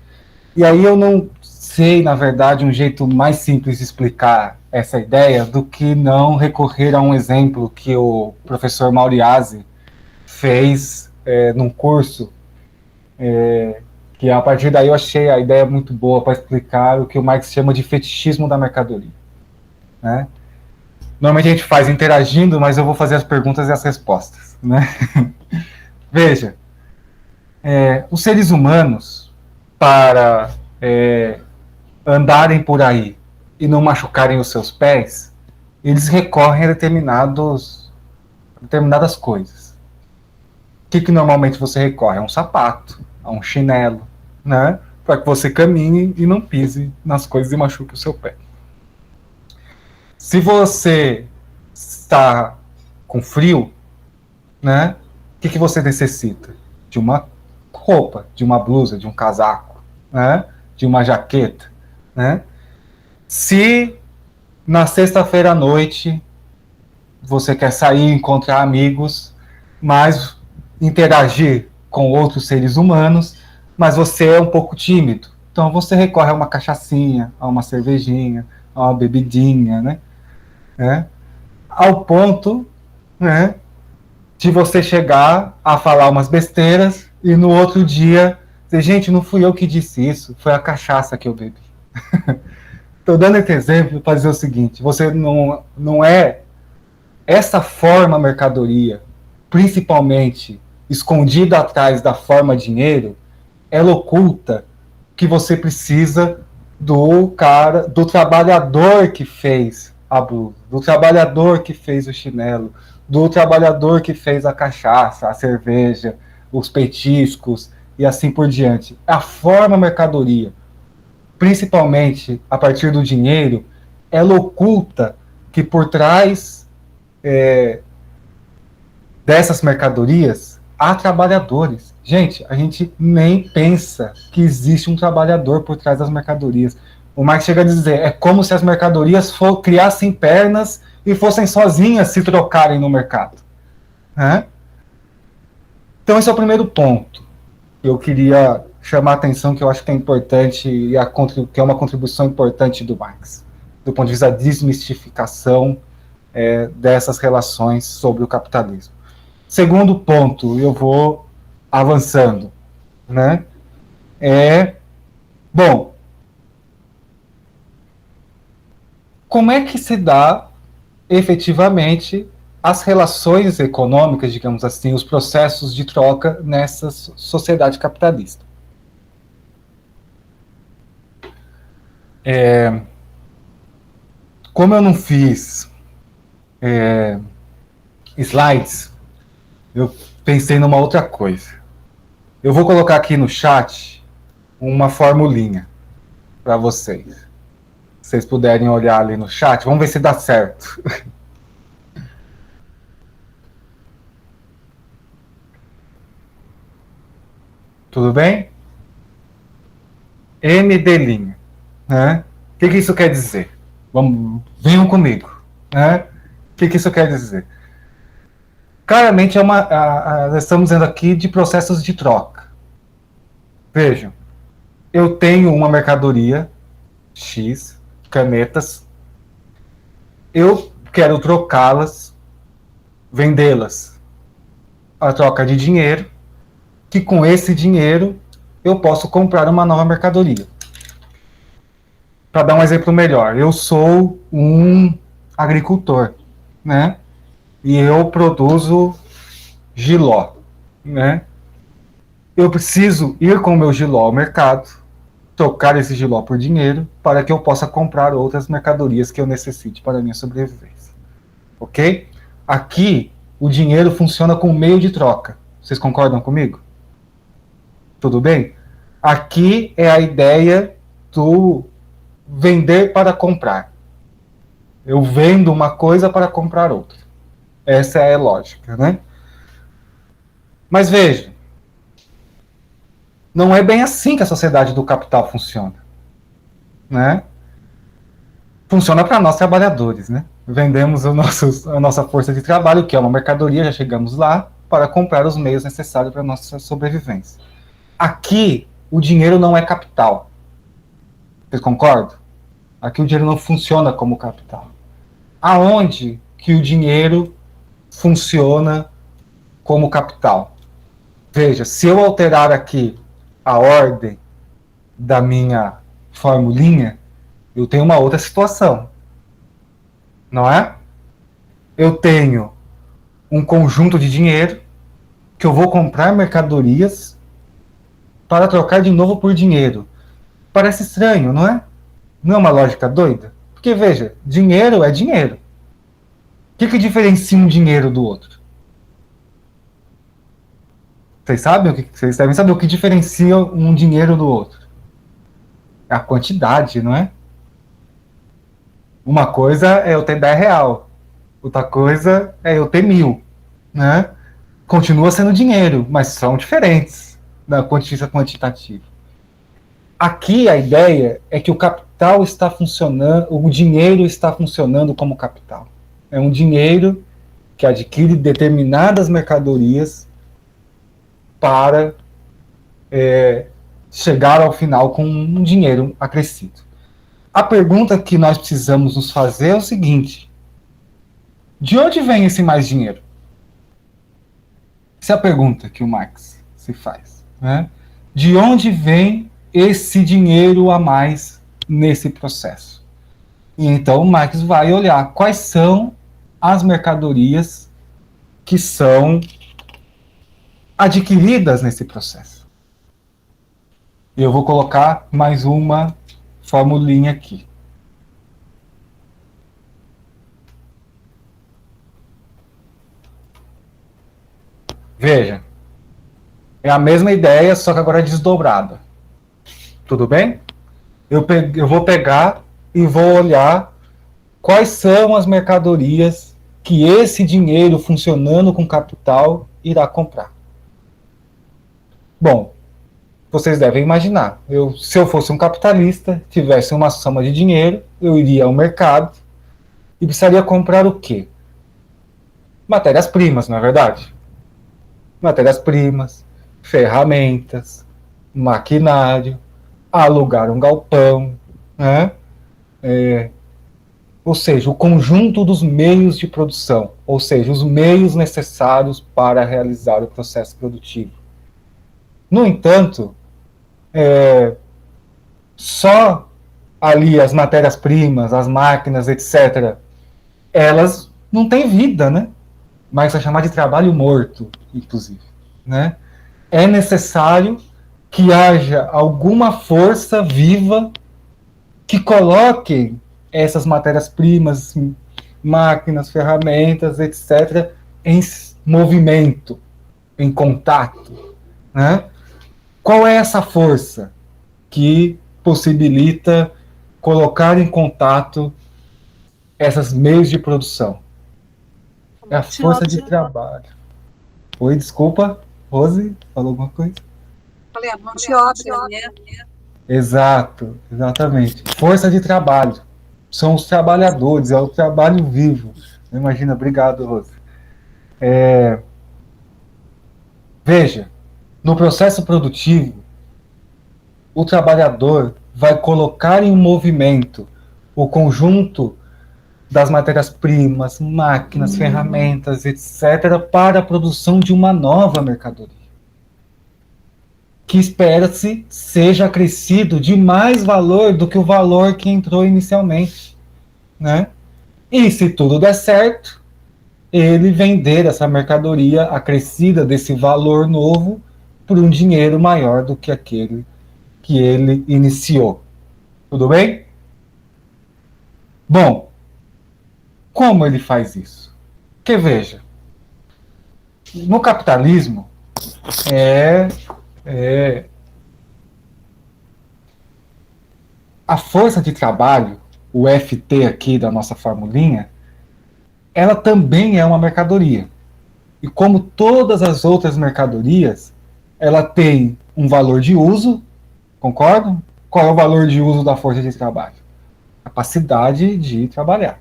S3: E aí eu não sei, na verdade, um jeito mais simples de explicar essa ideia do que não recorrer a um exemplo que o professor Mauriase fez num curso, que a partir daí eu achei a ideia muito boa para explicar o que o Marx chama de fetichismo da mercadoria. Né? Normalmente a gente faz interagindo, mas eu vou fazer as perguntas e as respostas. Né? Veja, os seres humanos, para andarem por aí e não machucarem os seus pés, eles recorrem a determinadas coisas. O que normalmente você recorre? A um sapato, a um chinelo, né? Para que você caminhe e não pise nas coisas e machuque o seu pé. Se você está com frio, né? O que você necessita? De uma roupa, de uma blusa, de um casaco, né? De uma jaqueta. Né? Se na sexta-feira à noite você quer sair, encontrar amigos, mas interagir com outros seres humanos, mas você é um pouco tímido, então você recorre a uma cachaçinha, a uma cervejinha, a uma bebidinha, né? Ao ponto, né, de você chegar a falar umas besteiras e no outro dia dizer, gente, não fui eu que disse isso, foi a cachaça que eu bebi. Estou dando esse exemplo para dizer o seguinte, você não é essa forma mercadoria, principalmente escondida atrás da forma dinheiro, ela oculta que você precisa do trabalhador que fez a blusa, do trabalhador que fez o chinelo, do trabalhador que fez a cachaça, a cerveja, os petiscos e assim por diante. A forma mercadoria, principalmente a partir do dinheiro, ela oculta que por trás dessas mercadorias há trabalhadores. Gente, a gente nem pensa que existe um trabalhador por trás das mercadorias. O Marx chega a dizer, é como se as mercadorias criassem pernas e fossem sozinhas se trocarem no mercado. Né? Então esse é o primeiro ponto. Eu queria chamar a atenção, que eu acho que é importante, e que é uma contribuição importante do Marx, do ponto de vista da desmistificação dessas relações sobre o capitalismo. Segundo ponto, eu vou avançando, né? Bom, como é que se dá efetivamente as relações econômicas, digamos assim, os processos de troca nessa sociedade capitalista? Como eu não fiz slides, eu pensei numa outra coisa. Eu vou colocar aqui no chat uma formulinha para vocês. Se vocês puderem olhar ali no chat, vamos ver se dá certo. Tudo bem? MD'. Né? O que isso quer dizer? Venham comigo. Né? O que isso quer dizer? Claramente, nós estamos vendo aqui de processos de troca. Vejam, eu tenho uma mercadoria X, canetas, eu quero trocá-las, vendê-las a troca de dinheiro, que com esse dinheiro eu posso comprar uma nova mercadoria. Para dar um exemplo melhor, eu sou um agricultor, né? E eu produzo jiló, né? Eu preciso ir com o meu jiló ao mercado, trocar esse jiló por dinheiro, para que eu possa comprar outras mercadorias que eu necessite para a minha sobrevivência. Ok? Aqui, o dinheiro funciona como meio de troca. Vocês concordam comigo? Tudo bem? Aqui é a ideia do vender para comprar. Eu vendo uma coisa para comprar outra. Essa é a lógica, né? Mas veja, não é bem assim que a sociedade do capital funciona, né? Funciona para nós trabalhadores, né? Vendemos a nossa força de trabalho, que é uma mercadoria, já chegamos lá, para comprar os meios necessários para a nossa sobrevivência. Aqui, o dinheiro não é capital. Vocês concordam? Aqui o dinheiro não funciona como capital. Aonde que o dinheiro funciona como capital? Veja, se eu alterar aqui a ordem da minha formulinha, eu tenho uma outra situação. Não é? Eu tenho um conjunto de dinheiro que eu vou comprar mercadorias para trocar de novo por dinheiro. Parece estranho, não é? Não é uma lógica doida? Porque, veja, dinheiro é dinheiro. O que diferencia um dinheiro do outro? Vocês sabem vocês devem saber o que diferencia um dinheiro do outro? É a quantidade, não é? Uma coisa é eu ter 10 real, outra coisa é eu ter 1.000, né? Continua sendo dinheiro, mas são diferentes da quantidade quantitativa. Aqui a ideia é que o capital está funcionando, o dinheiro está funcionando como capital. É um dinheiro que adquire determinadas mercadorias para chegar ao final com um dinheiro acrescido. A pergunta que nós precisamos nos fazer é o seguinte: de onde vem esse mais dinheiro? Essa é a pergunta que o Marx se faz, né? De onde vem esse dinheiro a mais nesse processo? E então o Marx vai olhar quais são as mercadorias que são adquiridas nesse processo. Eu vou colocar mais uma formulinha aqui. Veja, é a mesma ideia, só que agora é desdobrada. Tudo bem? Eu vou pegar e vou olhar quais são as mercadorias que esse dinheiro funcionando com capital irá comprar. Bom, vocês devem imaginar. Se eu fosse um capitalista, tivesse uma soma de dinheiro, eu iria ao mercado e precisaria comprar o quê? Matérias-primas, não é verdade? Matérias-primas, ferramentas, maquinário, alugar um galpão, né? Ou seja, o conjunto dos meios de produção, ou seja, os meios necessários para realizar o processo produtivo. No entanto, só ali as matérias-primas, as máquinas, etc., elas não têm vida, né? Mas vai chamar de trabalho morto, inclusive, né? É necessário que haja alguma força viva que coloque essas matérias-primas, máquinas, ferramentas, etc., em movimento, em contato, né? Qual é essa força que possibilita colocar em contato esses meios de produção? É a força de trabalho. Oi, desculpa, Rose, falou alguma coisa?
S6: Falei, a mão de obra, né?
S3: Exato, exatamente. Força de trabalho. São os trabalhadores, é o trabalho vivo. Imagina, obrigado, Rose. Veja, no processo produtivo, o trabalhador vai colocar em movimento o conjunto das matérias-primas, máquinas, ferramentas, etc., para a produção de uma nova mercadoria, que espera-se seja acrescido de mais valor do que o valor que entrou inicialmente, né? E se tudo der certo, ele vender essa mercadoria acrescida desse valor novo por um dinheiro maior do que aquele que ele iniciou. Tudo bem? Bom, como ele faz isso? Porque veja, no capitalismo a força de trabalho, o FT aqui da nossa formulinha, ela também é uma mercadoria. E como todas as outras mercadorias, ela tem um valor de uso, concordam? Qual é o valor de uso da força de trabalho? Capacidade de trabalhar,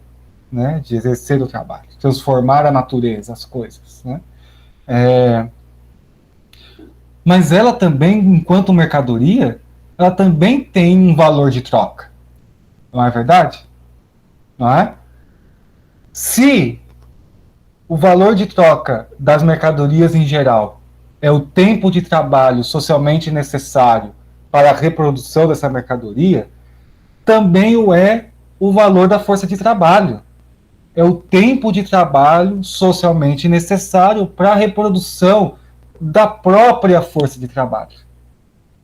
S3: né? De exercer o trabalho, transformar a natureza, as coisas, né? Mas ela também, enquanto mercadoria, ela também tem um valor de troca. Não é verdade? Não é? Se o valor de troca das mercadorias em geral é o tempo de trabalho socialmente necessário para a reprodução dessa mercadoria, também o valor da força de trabalho. É o tempo de trabalho socialmente necessário para a reprodução da própria força de trabalho.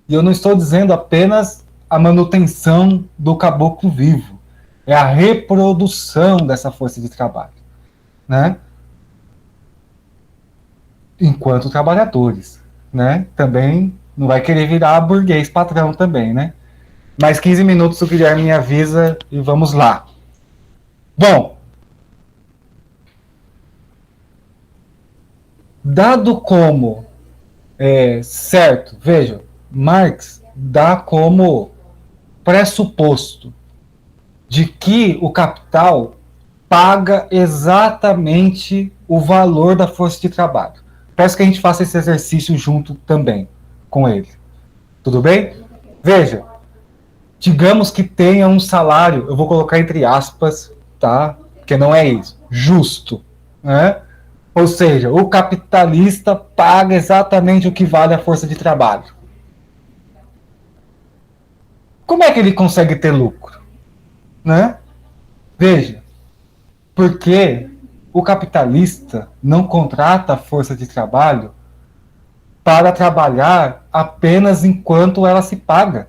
S3: E eu não estou dizendo apenas a manutenção do caboclo vivo, é a reprodução dessa força de trabalho, né? Enquanto trabalhadores, né? Também não vai querer virar burguês patrão também, né? Mais 15 minutos o Guilherme me avisa e vamos lá. Bom, dado como certo, veja, Marx dá como pressuposto de que o capital paga exatamente o valor da força de trabalho. Peço que a gente faça esse exercício junto também com ele. Tudo bem? Veja, digamos que tenha um salário, eu vou colocar entre aspas, tá? Porque não é isso, justo, né? Ou seja, o capitalista paga exatamente o que vale a força de trabalho. Como é que ele consegue ter lucro? Né? Veja, porque o capitalista não contrata a força de trabalho para trabalhar apenas enquanto ela se paga.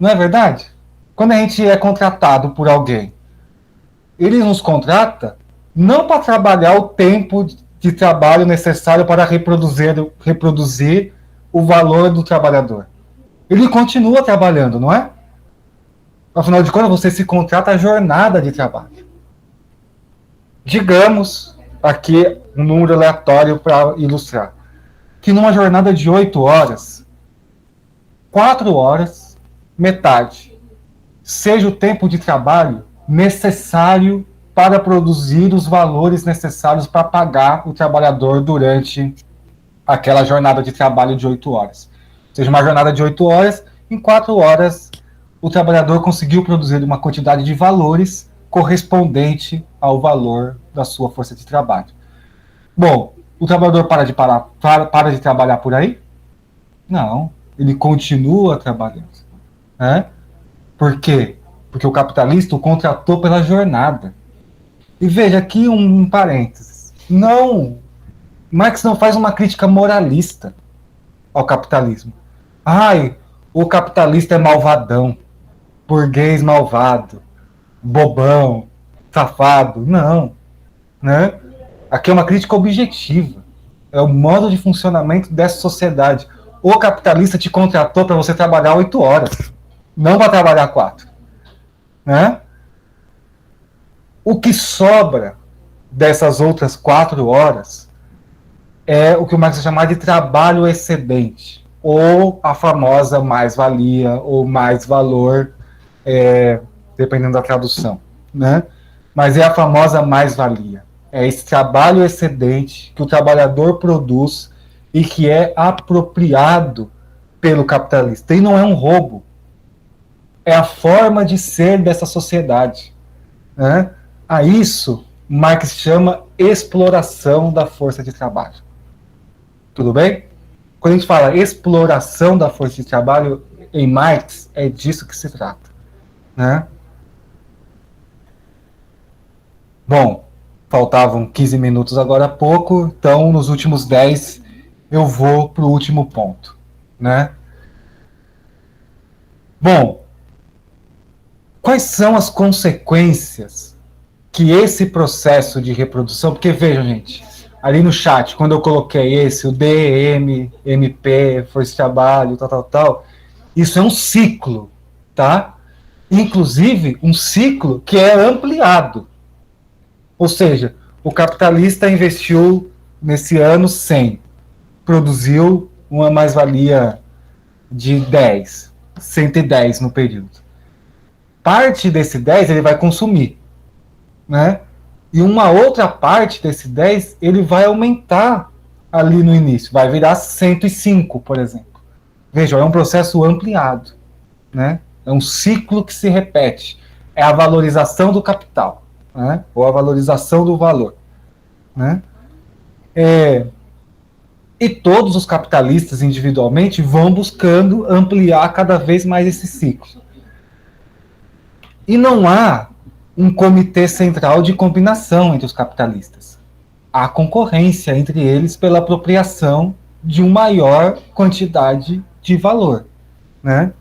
S3: Não é verdade? Quando a gente é contratado por alguém, ele nos contrata não para trabalhar o tempo de trabalho necessário para reproduzir o valor do trabalhador. Ele continua trabalhando, não é? Afinal de contas, você se contrata a jornada de trabalho. Digamos, aqui um número aleatório para ilustrar, que numa jornada de 8 horas, 4 horas, metade, seja o tempo de trabalho necessário para produzir os valores necessários para pagar o trabalhador durante aquela jornada de trabalho de 8 horas. Seja uma jornada de 8 horas, em 4 horas o trabalhador conseguiu produzir uma quantidade de valores correspondente ao valor da sua força de trabalho. Bom, o trabalhador para de trabalhar por aí? Não, ele continua trabalhando. Né? Por quê? Porque o capitalista o contratou pela jornada. E veja aqui um parênteses. Não, Marx não faz uma crítica moralista ao capitalismo. Ai, o capitalista é malvadão, burguês malvado, bobão, safado. Não, né? Aqui é uma crítica objetiva. É o modo de funcionamento dessa sociedade. O capitalista te contratou para você trabalhar 8 horas, não para trabalhar 4. Né? O que sobra dessas outras 4 horas é o que o Marx vai chamar de trabalho excedente, ou a famosa mais-valia, ou mais-valor, dependendo da tradução. Né? Mas é a famosa mais-valia. É esse trabalho excedente que o trabalhador produz e que é apropriado pelo capitalista. E não é um roubo. É a forma de ser dessa sociedade. Né? A isso, Marx chama exploração da força de trabalho. Tudo bem? Quando a gente fala exploração da força de trabalho, em Marx, é disso que se trata. Né? Bom, faltavam 15 minutos agora há pouco, então nos últimos 10 eu vou para o último ponto. Né? Bom, quais são as consequências que esse processo de reprodução... Porque, vejam, gente, ali no chat, quando eu coloquei o DM, MP, força de trabalho, tal, isso é um ciclo, tá? Inclusive, um ciclo que é ampliado. Ou seja, o capitalista investiu nesse ano 100, produziu uma mais-valia de 10, 110 no período. Parte desse 10 ele vai consumir, né? E uma outra parte desse 10 ele vai aumentar ali no início, vai virar 105, por exemplo. Vejam, é um processo ampliado, né? É um ciclo que se repete. É a valorização do capital, né? Ou a valorização do valor, né? E todos os capitalistas individualmente vão buscando ampliar cada vez mais esse ciclo. E não há um comitê central de combinação entre os capitalistas. Há concorrência entre eles pela apropriação de uma maior quantidade de valor. Né?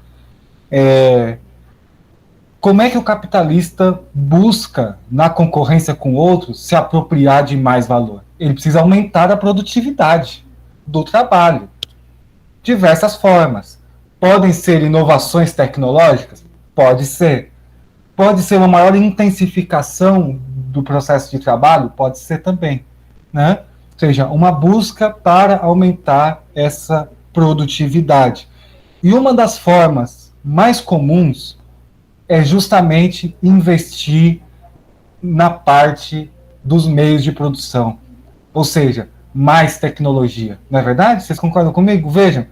S3: Como é que o capitalista busca, na concorrência com outros, se apropriar de mais valor? Ele precisa aumentar a produtividade do trabalho. Diversas formas. Podem ser inovações tecnológicas? Pode ser. Pode ser uma maior intensificação do processo de trabalho? Pode ser também. Né? Ou seja, uma busca para aumentar essa produtividade. E uma das formas mais comuns é justamente investir na parte dos meios de produção. Ou seja, mais tecnologia. Não é verdade? Vocês concordam comigo? Vejam,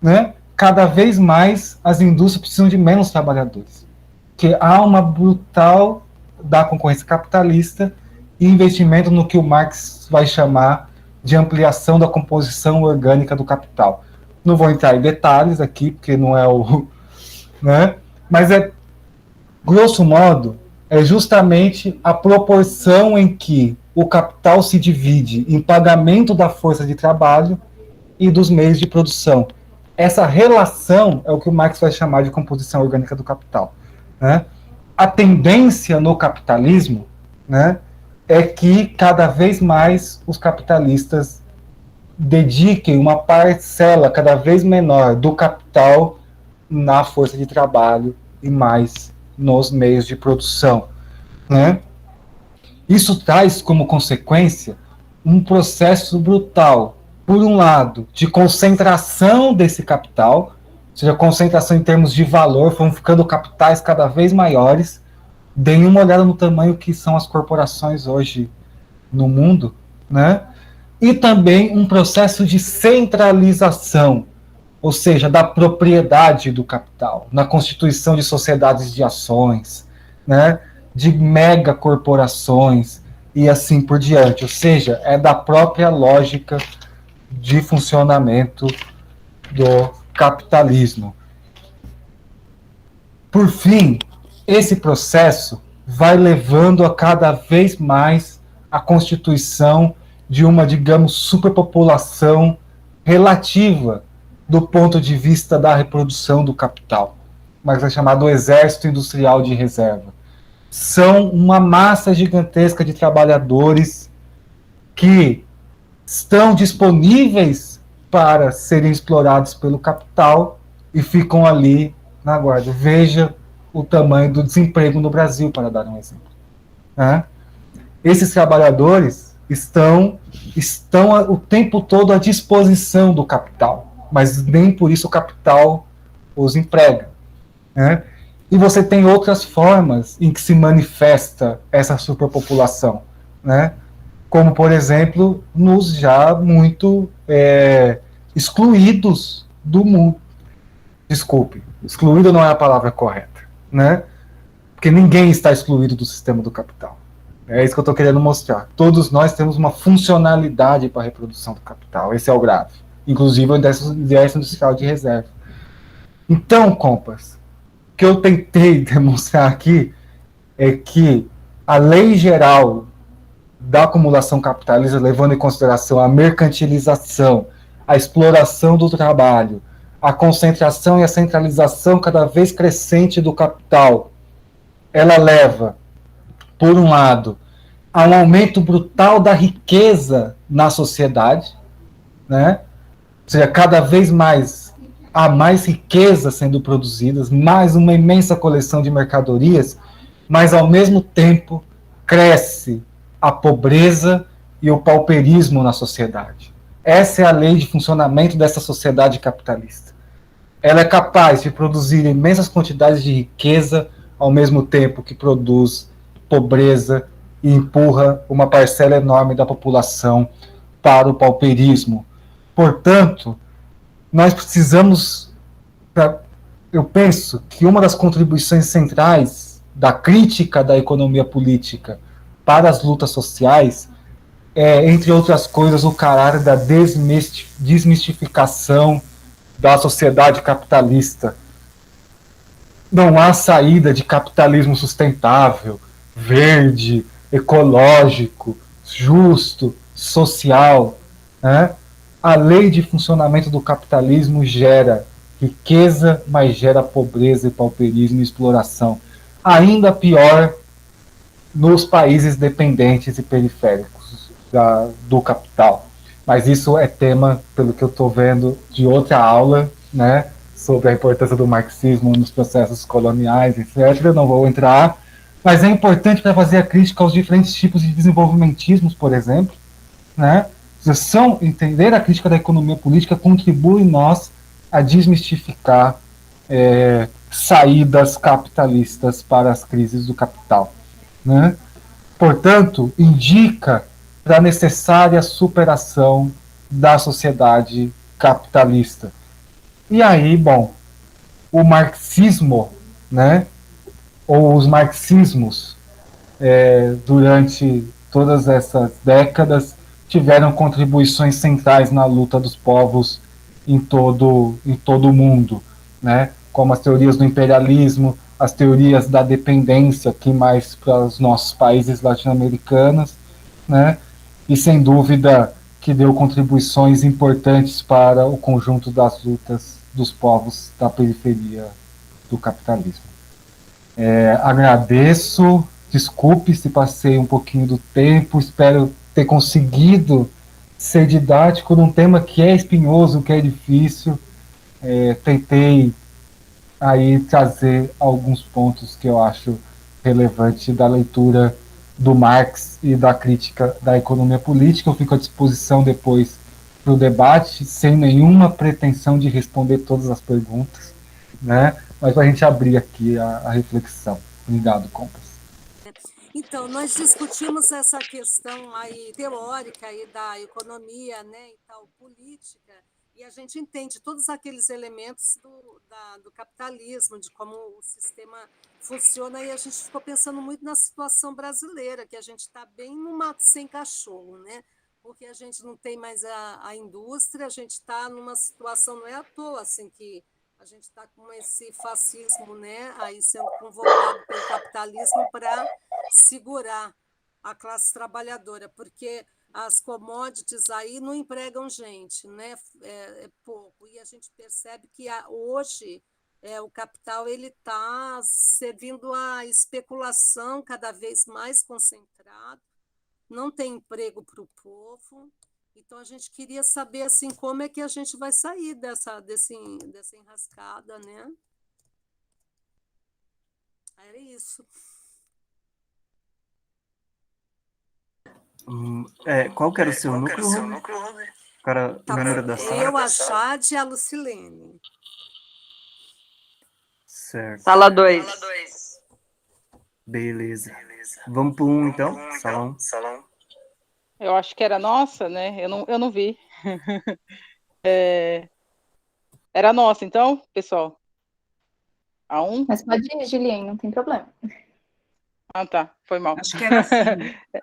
S3: né? Cada vez mais as indústrias precisam de menos trabalhadores. Porque há uma brutal da concorrência capitalista e investimento no que o Marx vai chamar de ampliação da composição orgânica do capital. Não vou entrar em detalhes aqui, porque não é o... Né? Mas grosso modo, é justamente a proporção em que o capital se divide em pagamento da força de trabalho e dos meios de produção. Essa relação é o que o Marx vai chamar de composição orgânica do capital. Né? A tendência no capitalismo, né, é que cada vez mais os capitalistas dediquem uma parcela cada vez menor do capital na força de trabalho e mais nos meios de produção. Né? Isso traz como consequência um processo brutal, por um lado, de concentração desse capital seja, concentração em termos de valor, foram ficando capitais cada vez maiores. Deem uma olhada no tamanho que são as corporações hoje no mundo, né? E também um processo de centralização, ou seja, da propriedade do capital, na constituição de sociedades de ações, né? De megacorporações e assim por diante. Ou seja, é da própria lógica de funcionamento do capitalismo. Por fim, esse processo vai levando a cada vez mais a constituição de uma, digamos, superpopulação relativa do ponto de vista da reprodução do capital, mas é chamado exército industrial de reserva. São uma massa gigantesca de trabalhadores que estão disponíveis para serem explorados pelo capital e ficam ali na guarda. Veja o tamanho do desemprego no Brasil, para dar um exemplo. Né? Esses trabalhadores estão o tempo todo à disposição do capital, mas nem por isso o capital os emprega. Né? E você tem outras formas em que se manifesta essa superpopulação, né? Como, por exemplo, nos já muito excluídos do mundo. Desculpe, excluído não é a palavra correta, né? Porque ninguém está excluído do sistema do capital. É isso que eu estou querendo mostrar. Todos nós temos uma funcionalidade para a reprodução do capital. Esse é o grave. Inclusive o exército industrial de reserva. Então, compas, o que eu tentei demonstrar aqui é que a lei geral da acumulação capitalista, levando em consideração a mercantilização, a exploração do trabalho, a concentração e a centralização cada vez crescente do capital, ela leva, por um lado, a um aumento brutal da riqueza na sociedade, né? Ou seja, cada vez mais há mais riqueza sendo produzidas, mais uma imensa coleção de mercadorias, mas ao mesmo tempo cresce a pobreza e o pauperismo na sociedade. Essa é a lei de funcionamento dessa sociedade capitalista. Ela é capaz de produzir imensas quantidades de riqueza ao mesmo tempo que produz pobreza e empurra uma parcela enorme da população para o pauperismo. Portanto, nós precisamos, eu penso que uma das contribuições centrais da crítica da economia política para as lutas sociais é, entre outras coisas, o caráter da desmistificação da sociedade capitalista. Não há saída de capitalismo sustentável, verde, ecológico, justo, social. Né? A lei de funcionamento do capitalismo gera riqueza, mas gera pobreza e pauperismo e exploração. Ainda pior nos países dependentes e periféricos do capital. Mas isso é tema, pelo que eu estou vendo, de outra aula, né, sobre a importância do marxismo nos processos coloniais, etc. Eu não vou entrar, mas é importante para fazer a crítica aos diferentes tipos de desenvolvimentismos, por exemplo. Né? Entender a crítica da economia política contribui nós a desmistificar saídas capitalistas para as crises do capital. Né? Portanto, indica para a necessária superação da sociedade capitalista. E aí, bom, o marxismo, né, ou os marxismos, durante todas essas décadas, tiveram contribuições centrais na luta dos povos em todo o mundo, né, como as teorias do imperialismo, as teorias da dependência, aqui mais para os nossos países latino-americanos, né? E sem dúvida que deu contribuições importantes para o conjunto das lutas dos povos da periferia do capitalismo. Agradeço, desculpe se passei um pouquinho do tempo, espero ter conseguido ser didático num tema que é espinhoso, que é difícil. Tentei aí trazer alguns pontos que eu acho relevante da leitura do Marx e da crítica da economia política. Eu fico à disposição depois para o debate, sem nenhuma pretensão de responder todas as perguntas, né? Mas para a gente abrir aqui a reflexão. Obrigado, Compass.
S6: Então, nós discutimos essa questão aí teórica aí da economia, né, e tal, política, e a gente entende todos aqueles elementos do capitalismo, de como o sistema funciona, e a gente ficou pensando muito na situação brasileira, que a gente está bem no mato sem cachorro, né? Porque a gente não tem mais a indústria, a gente está numa situação, não é à toa, assim, que a gente está com esse fascismo, né, aí sendo convocado pelo capitalismo para segurar a classe trabalhadora, porque as commodities aí não empregam gente, né? É pouco. E a gente percebe que hoje o capital ele está servindo à especulação cada vez mais concentrado, não tem emprego para o povo. Então a gente queria saber assim como é que a gente vai sair dessa enrascada, né? Era isso.
S1: Qual que era o seu núcleo, Rony? Cara, o número da sala?
S6: Eu, a Jade e a Lucilene.
S1: Certo.
S7: Sala 2.
S1: Beleza. Vamos para um, então? Salão.
S7: Eu acho que era nossa, né? Eu não vi. Era nossa, então, pessoal? A 1?
S5: Mas pode ir, Julien, não tem problema.
S7: Ah, tá. Foi mal.
S8: Acho que era assim,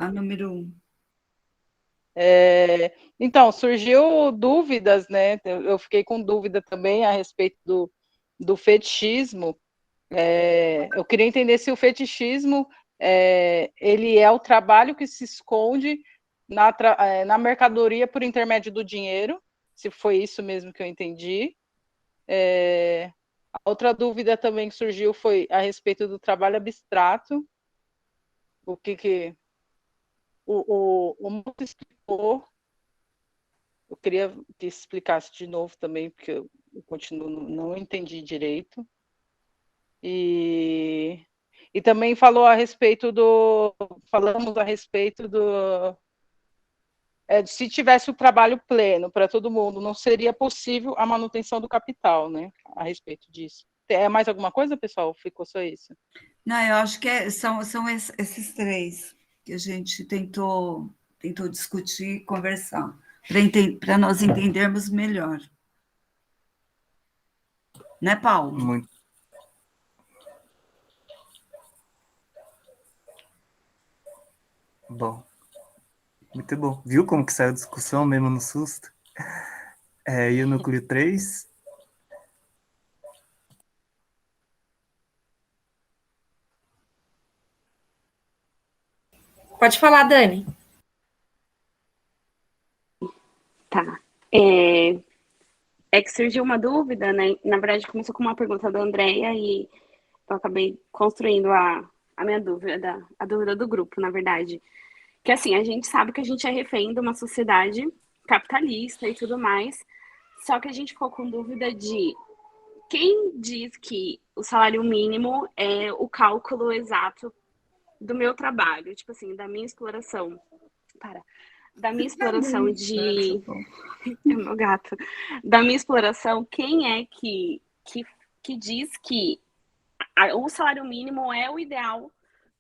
S8: a número 1.
S7: Então, surgiu dúvidas, né? Eu fiquei com dúvida também a respeito do fetichismo. Eu queria entender se o fetichismo ele é o trabalho que se esconde na mercadoria por intermédio do dinheiro, se foi isso mesmo que eu entendi. A outra dúvida também que surgiu foi a respeito do trabalho abstrato, o que o Muto explicou. Eu queria que explicasse de novo também, porque eu continuo, não entendi direito. E também falamos a respeito de se tivesse o trabalho pleno para todo mundo, não seria possível a manutenção do capital, né? A respeito disso. É mais alguma coisa, pessoal? Ficou só isso?
S8: Não, eu acho que são esses três que a gente tentou discutir e conversar, para nós entendermos melhor. Né, Paulo?
S1: Muito. Bom. Muito bom. Viu como que saiu a discussão mesmo no susto? E o núcleo 3?
S4: Pode falar, Dani.
S9: Tá. Que surgiu uma dúvida, né? Na verdade, começou com uma pergunta da Andrea e eu acabei construindo a minha dúvida, a dúvida do grupo, na verdade. Que assim, a gente sabe que a gente é refém de uma sociedade capitalista e tudo mais, só que a gente ficou com dúvida de quem diz que o salário mínimo é o cálculo exato do meu trabalho, tipo assim, da minha exploração. Da minha exploração de... É o meu gato. Da minha exploração, quem é que diz que o salário mínimo é o ideal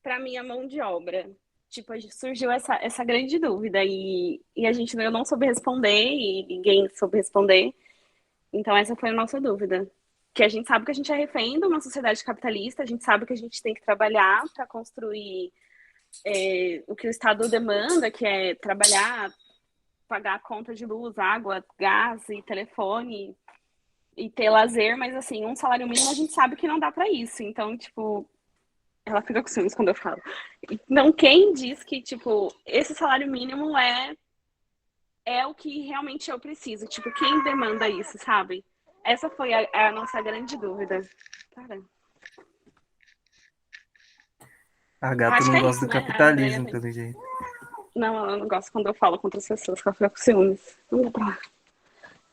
S9: para minha mão de obra? Tipo, surgiu essa grande dúvida e eu não soube responder e ninguém soube responder. Então, essa foi a nossa dúvida. Que a gente sabe que a gente é refém de uma sociedade capitalista, a gente sabe que a gente tem que trabalhar para construir o que o Estado demanda, que é trabalhar, pagar a conta de luz, água, gás e telefone e ter lazer, mas assim, um salário mínimo a gente sabe que não dá para isso. Então, tipo, ela fica com ciúmes quando eu falo. Então, quem diz que, tipo, esse salário mínimo é o que realmente eu preciso? Tipo, quem demanda isso, sabe? Essa foi a nossa grande dúvida. Cara.
S1: A gata não gosta do capitalismo, pelo jeito.
S9: Não, ela não gosta quando eu falo com outras pessoas, que ela fica com ciúmes. Não dá pra...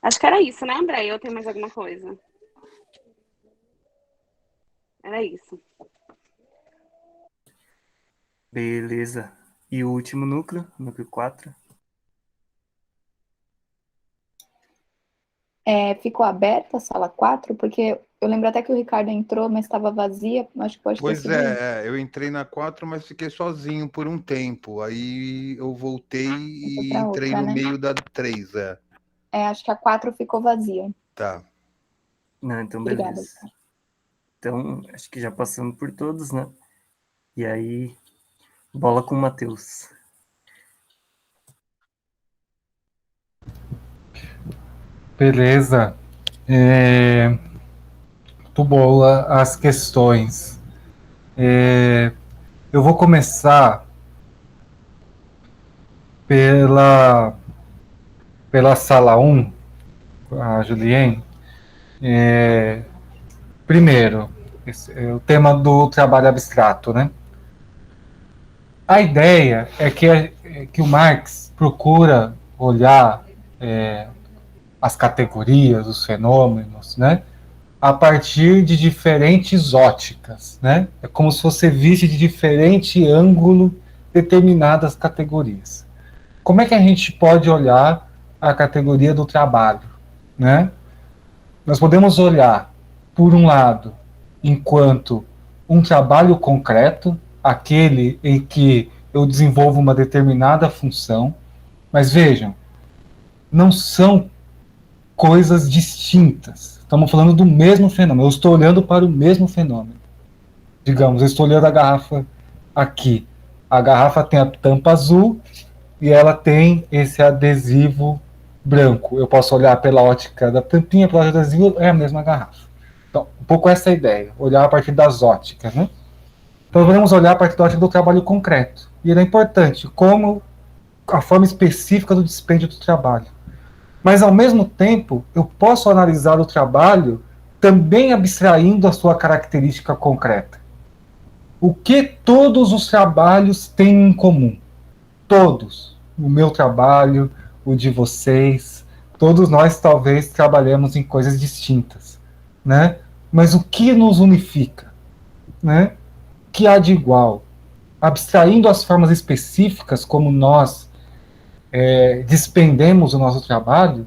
S9: Acho que era isso, né, Andréia? Ou tem mais alguma coisa? Era isso.
S1: Beleza. E o último núcleo 4?
S5: Ficou aberta a sala 4? Porque eu lembro até que o Ricardo entrou, mas estava vazia. Acho que pode ter
S10: Pois
S5: sido isso.
S10: eu entrei na 4, mas fiquei sozinho por um tempo. Aí eu voltei e
S5: pra
S10: entrei
S5: outra,
S10: no
S5: né?
S10: meio da 3.
S5: Acho que a 4 ficou vazia.
S10: Tá.
S1: Não, então
S5: Obrigada.
S1: beleza. Então, acho que já passamos por todos, né? E aí, bola com o Matheus.
S3: Beleza. Tu bola as questões. Eu vou começar pela sala 1, a Julien. Primeiro, o tema do trabalho abstrato, né? A ideia é que o Marx procura olhar as categorias, os fenômenos, né? A partir de diferentes óticas, né? É como se você visse de diferente ângulo determinadas categorias. Como é que a gente pode olhar a categoria do trabalho, né? Nós podemos olhar, por um lado, enquanto um trabalho concreto, aquele em que eu desenvolvo uma determinada função, mas vejam, não são coisas distintas. Estamos falando do mesmo fenômeno. Eu estou olhando para o mesmo fenômeno. Digamos, eu estou olhando a garrafa aqui. A garrafa tem a tampa azul e ela tem esse adesivo branco. Eu posso olhar pela ótica da tampinha, pela ótica do adesivo, é a mesma garrafa. Então, um pouco essa é a ideia, olhar a partir das óticas, né? Então, vamos olhar a partir da ótica do trabalho concreto. E ele é importante, como a forma específica do dispêndio do trabalho. Mas, ao mesmo tempo, eu posso analisar o trabalho também abstraindo a sua característica concreta. O que todos os trabalhos têm em comum? Todos. O meu trabalho, o de vocês, todos nós talvez trabalhemos em coisas distintas, né? Mas o que nos unifica, né? O que há de igual? Abstraindo as formas específicas como nós despendemos o nosso trabalho,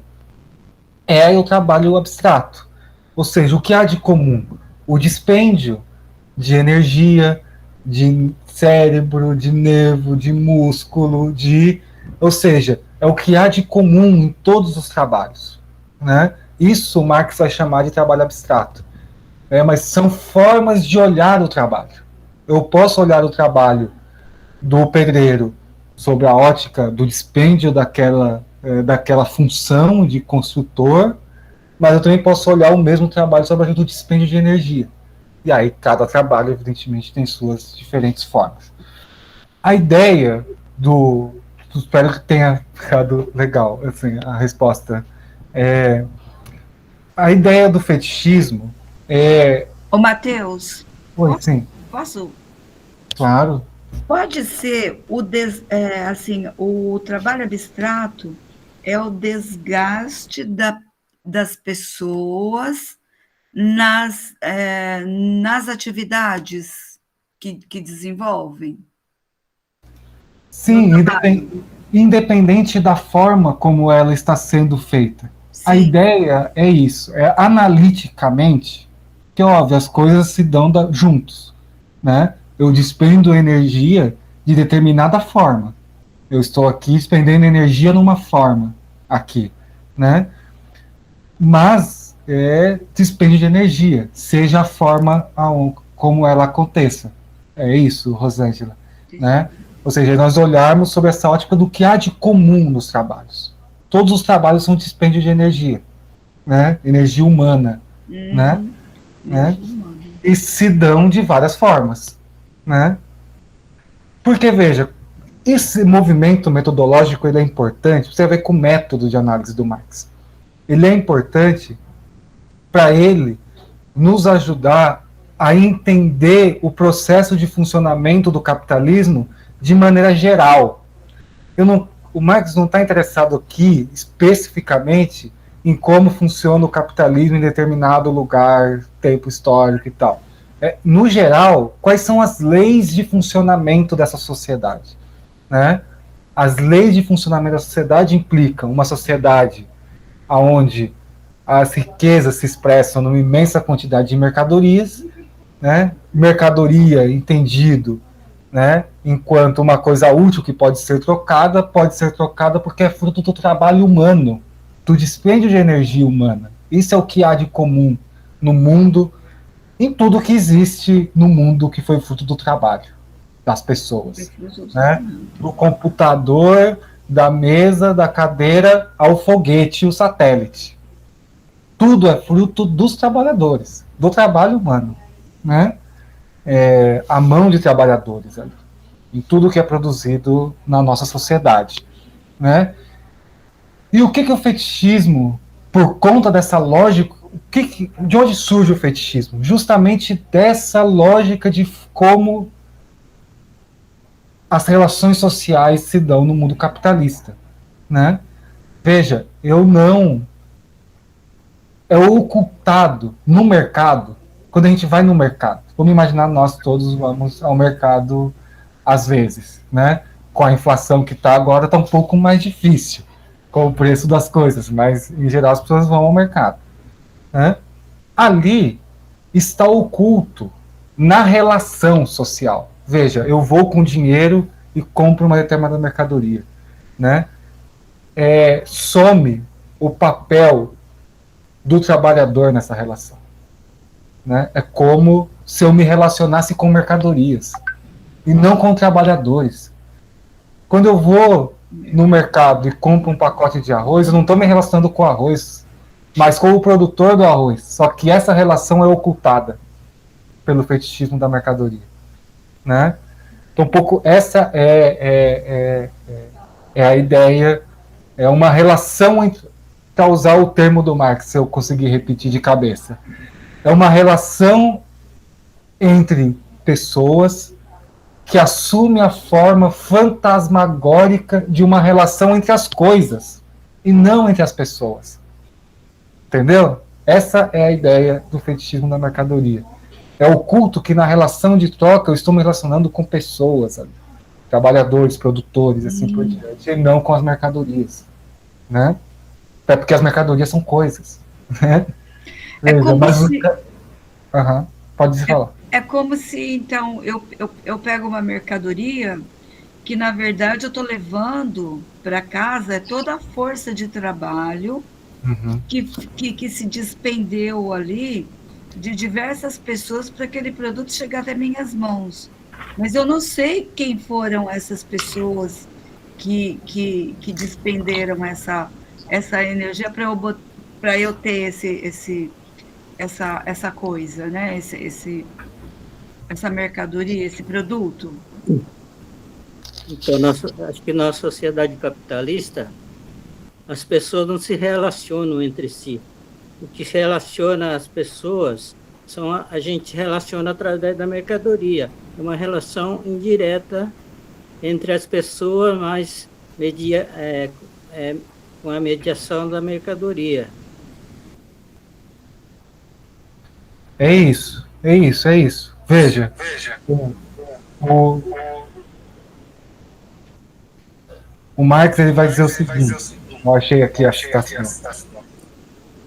S3: é o trabalho abstrato. Ou seja, o que há de comum? O dispêndio de energia, de cérebro, de nervo, de músculo, ou seja, é o que há de comum em todos os trabalhos, né? Isso Marx vai chamar de trabalho abstrato. Mas são formas de olhar o trabalho. Eu posso olhar o trabalho do pedreiro sob a ótica do dispêndio daquela função de construtor, mas eu também posso olhar o mesmo trabalho sob a ótica do dispêndio de energia. E aí cada trabalho, evidentemente, tem suas diferentes formas. A ideia espero que tenha ficado legal, assim, a resposta. A ideia do fetichismo é...
S8: Ô, Matheus.
S3: Oi, sim.
S8: Posso?
S3: Claro.
S8: Pode ser o trabalho abstrato é o desgaste das pessoas nas atividades que desenvolvem.
S3: Sim, independente da forma como ela está sendo feita. Sim. A ideia é isso, analiticamente, que óbvio, as coisas se dão juntos, né? Eu despendo energia de determinada forma. Eu estou aqui despendendo energia numa forma, aqui, né? Mas dispêndio de energia, seja a forma como ela aconteça. É isso, Rosângela, né? Ou seja, nós olharmos sobre essa ótica do que há de comum nos trabalhos. Todos os trabalhos são dispêndio de energia, né? Energia humana, né? E se dão de várias formas, né? Porque, veja, esse movimento metodológico ele é importante, você vai ver com o método de análise do Marx. Ele é importante para ele nos ajudar a entender o processo de funcionamento do capitalismo de maneira geral. O Marx não está interessado aqui, especificamente, em como funciona o capitalismo em determinado lugar, tempo histórico e tal. No geral, quais são as leis de funcionamento dessa sociedade, né? As leis de funcionamento da sociedade implicam uma sociedade onde as riquezas se expressam numa imensa quantidade de mercadorias, né? Mercadoria entendido, né, enquanto uma coisa útil que pode ser trocada porque é fruto do trabalho humano, do dispêndio de energia humana. Isso é o que há de comum no mundo, em tudo que existe no mundo que foi fruto do trabalho das pessoas, né? Do computador, da mesa, da cadeira, ao foguete e o satélite. Tudo é fruto dos trabalhadores, do trabalho humano, né? A mão de trabalhadores ali, em tudo que é produzido na nossa sociedade, né? E o que o fetichismo, por conta dessa lógica, de onde surge o fetichismo? Justamente dessa lógica de como as relações sociais se dão no mundo capitalista, né? Veja, é ocultado no mercado. Quando a gente vai no mercado, vamos imaginar, nós todos vamos ao mercado às vezes, né? Com a inflação que está agora, está um pouco mais difícil com o preço das coisas, mas em geral as pessoas vão ao mercado, né? Ali está oculto na relação social. Veja, eu vou com dinheiro e compro uma determinada mercadoria, né? Some o papel do trabalhador nessa relação, né? É como se eu me relacionasse com mercadorias e não com trabalhadores. Quando eu vou no mercado e compro um pacote de arroz, eu não estou me relacionando com o arroz, mas com o produtor do arroz. Só que essa relação é ocultada pelo fetichismo da mercadoria, né? Então, um pouco essa é a ideia, é uma relação entre, para usar o termo do Marx, se eu conseguir repetir de cabeça, é uma relação entre pessoas que assume a forma fantasmagórica de uma relação entre as coisas e não entre as pessoas. Entendeu? Essa é a ideia do fetichismo da mercadoria. É o culto que na relação de troca eu estou me relacionando com pessoas, sabe? Trabalhadores, produtores, assim por diante, e não com as mercadorias, né? Até porque as mercadorias são coisas, né? Pode falar.
S8: É como se, então, eu pego uma mercadoria que, na verdade, eu estou levando para casa toda a força de trabalho que se despendeu ali de diversas pessoas para aquele produto chegar até minhas mãos. Mas eu não sei quem foram essas pessoas que despenderam essa energia para eu ter essa coisa, né? Essa mercadoria, esse produto.
S11: Então, acho que na sociedade capitalista, as pessoas não se relacionam entre si. O que relaciona as pessoas a gente relaciona através da mercadoria. É uma relação indireta entre as pessoas, mas com a mediação da mercadoria.
S3: É isso. Veja. O Marx, ele vai dizer o seguinte. Eu achei aqui a citação.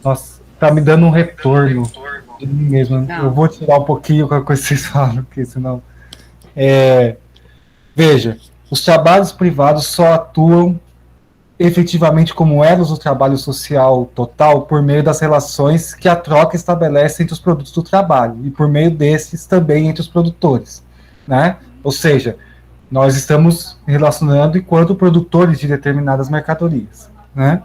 S3: Nossa, tá me dando um retorno de mim mesmo. Não. Eu vou tirar um pouquinho com a coisa que vocês falam, porque senão... Veja, os trabalhos privados só atuam efetivamente como elos do trabalho social total por meio das relações que a troca estabelece entre os produtos do trabalho e por meio desses também entre os produtores, né? Ou seja, nós estamos relacionando enquanto produtores de determinadas mercadorias, né?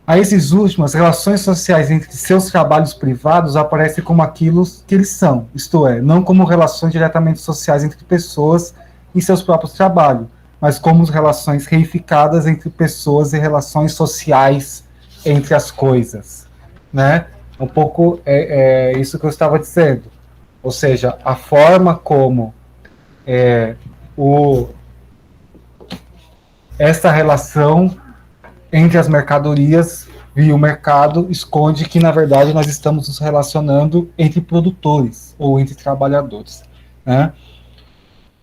S3: A esses últimos, as relações sociais entre seus trabalhos privados aparecem como aquilo que eles são, isto é, não como relações diretamente sociais entre pessoas e seus próprios trabalhos, mas como relações reificadas entre pessoas e relações sociais entre as coisas, né? Um pouco isso que eu estava dizendo. Ou seja, a forma como essa relação entre as mercadorias e o mercado esconde que, na verdade, nós estamos nos relacionando entre produtores ou entre trabalhadores, né?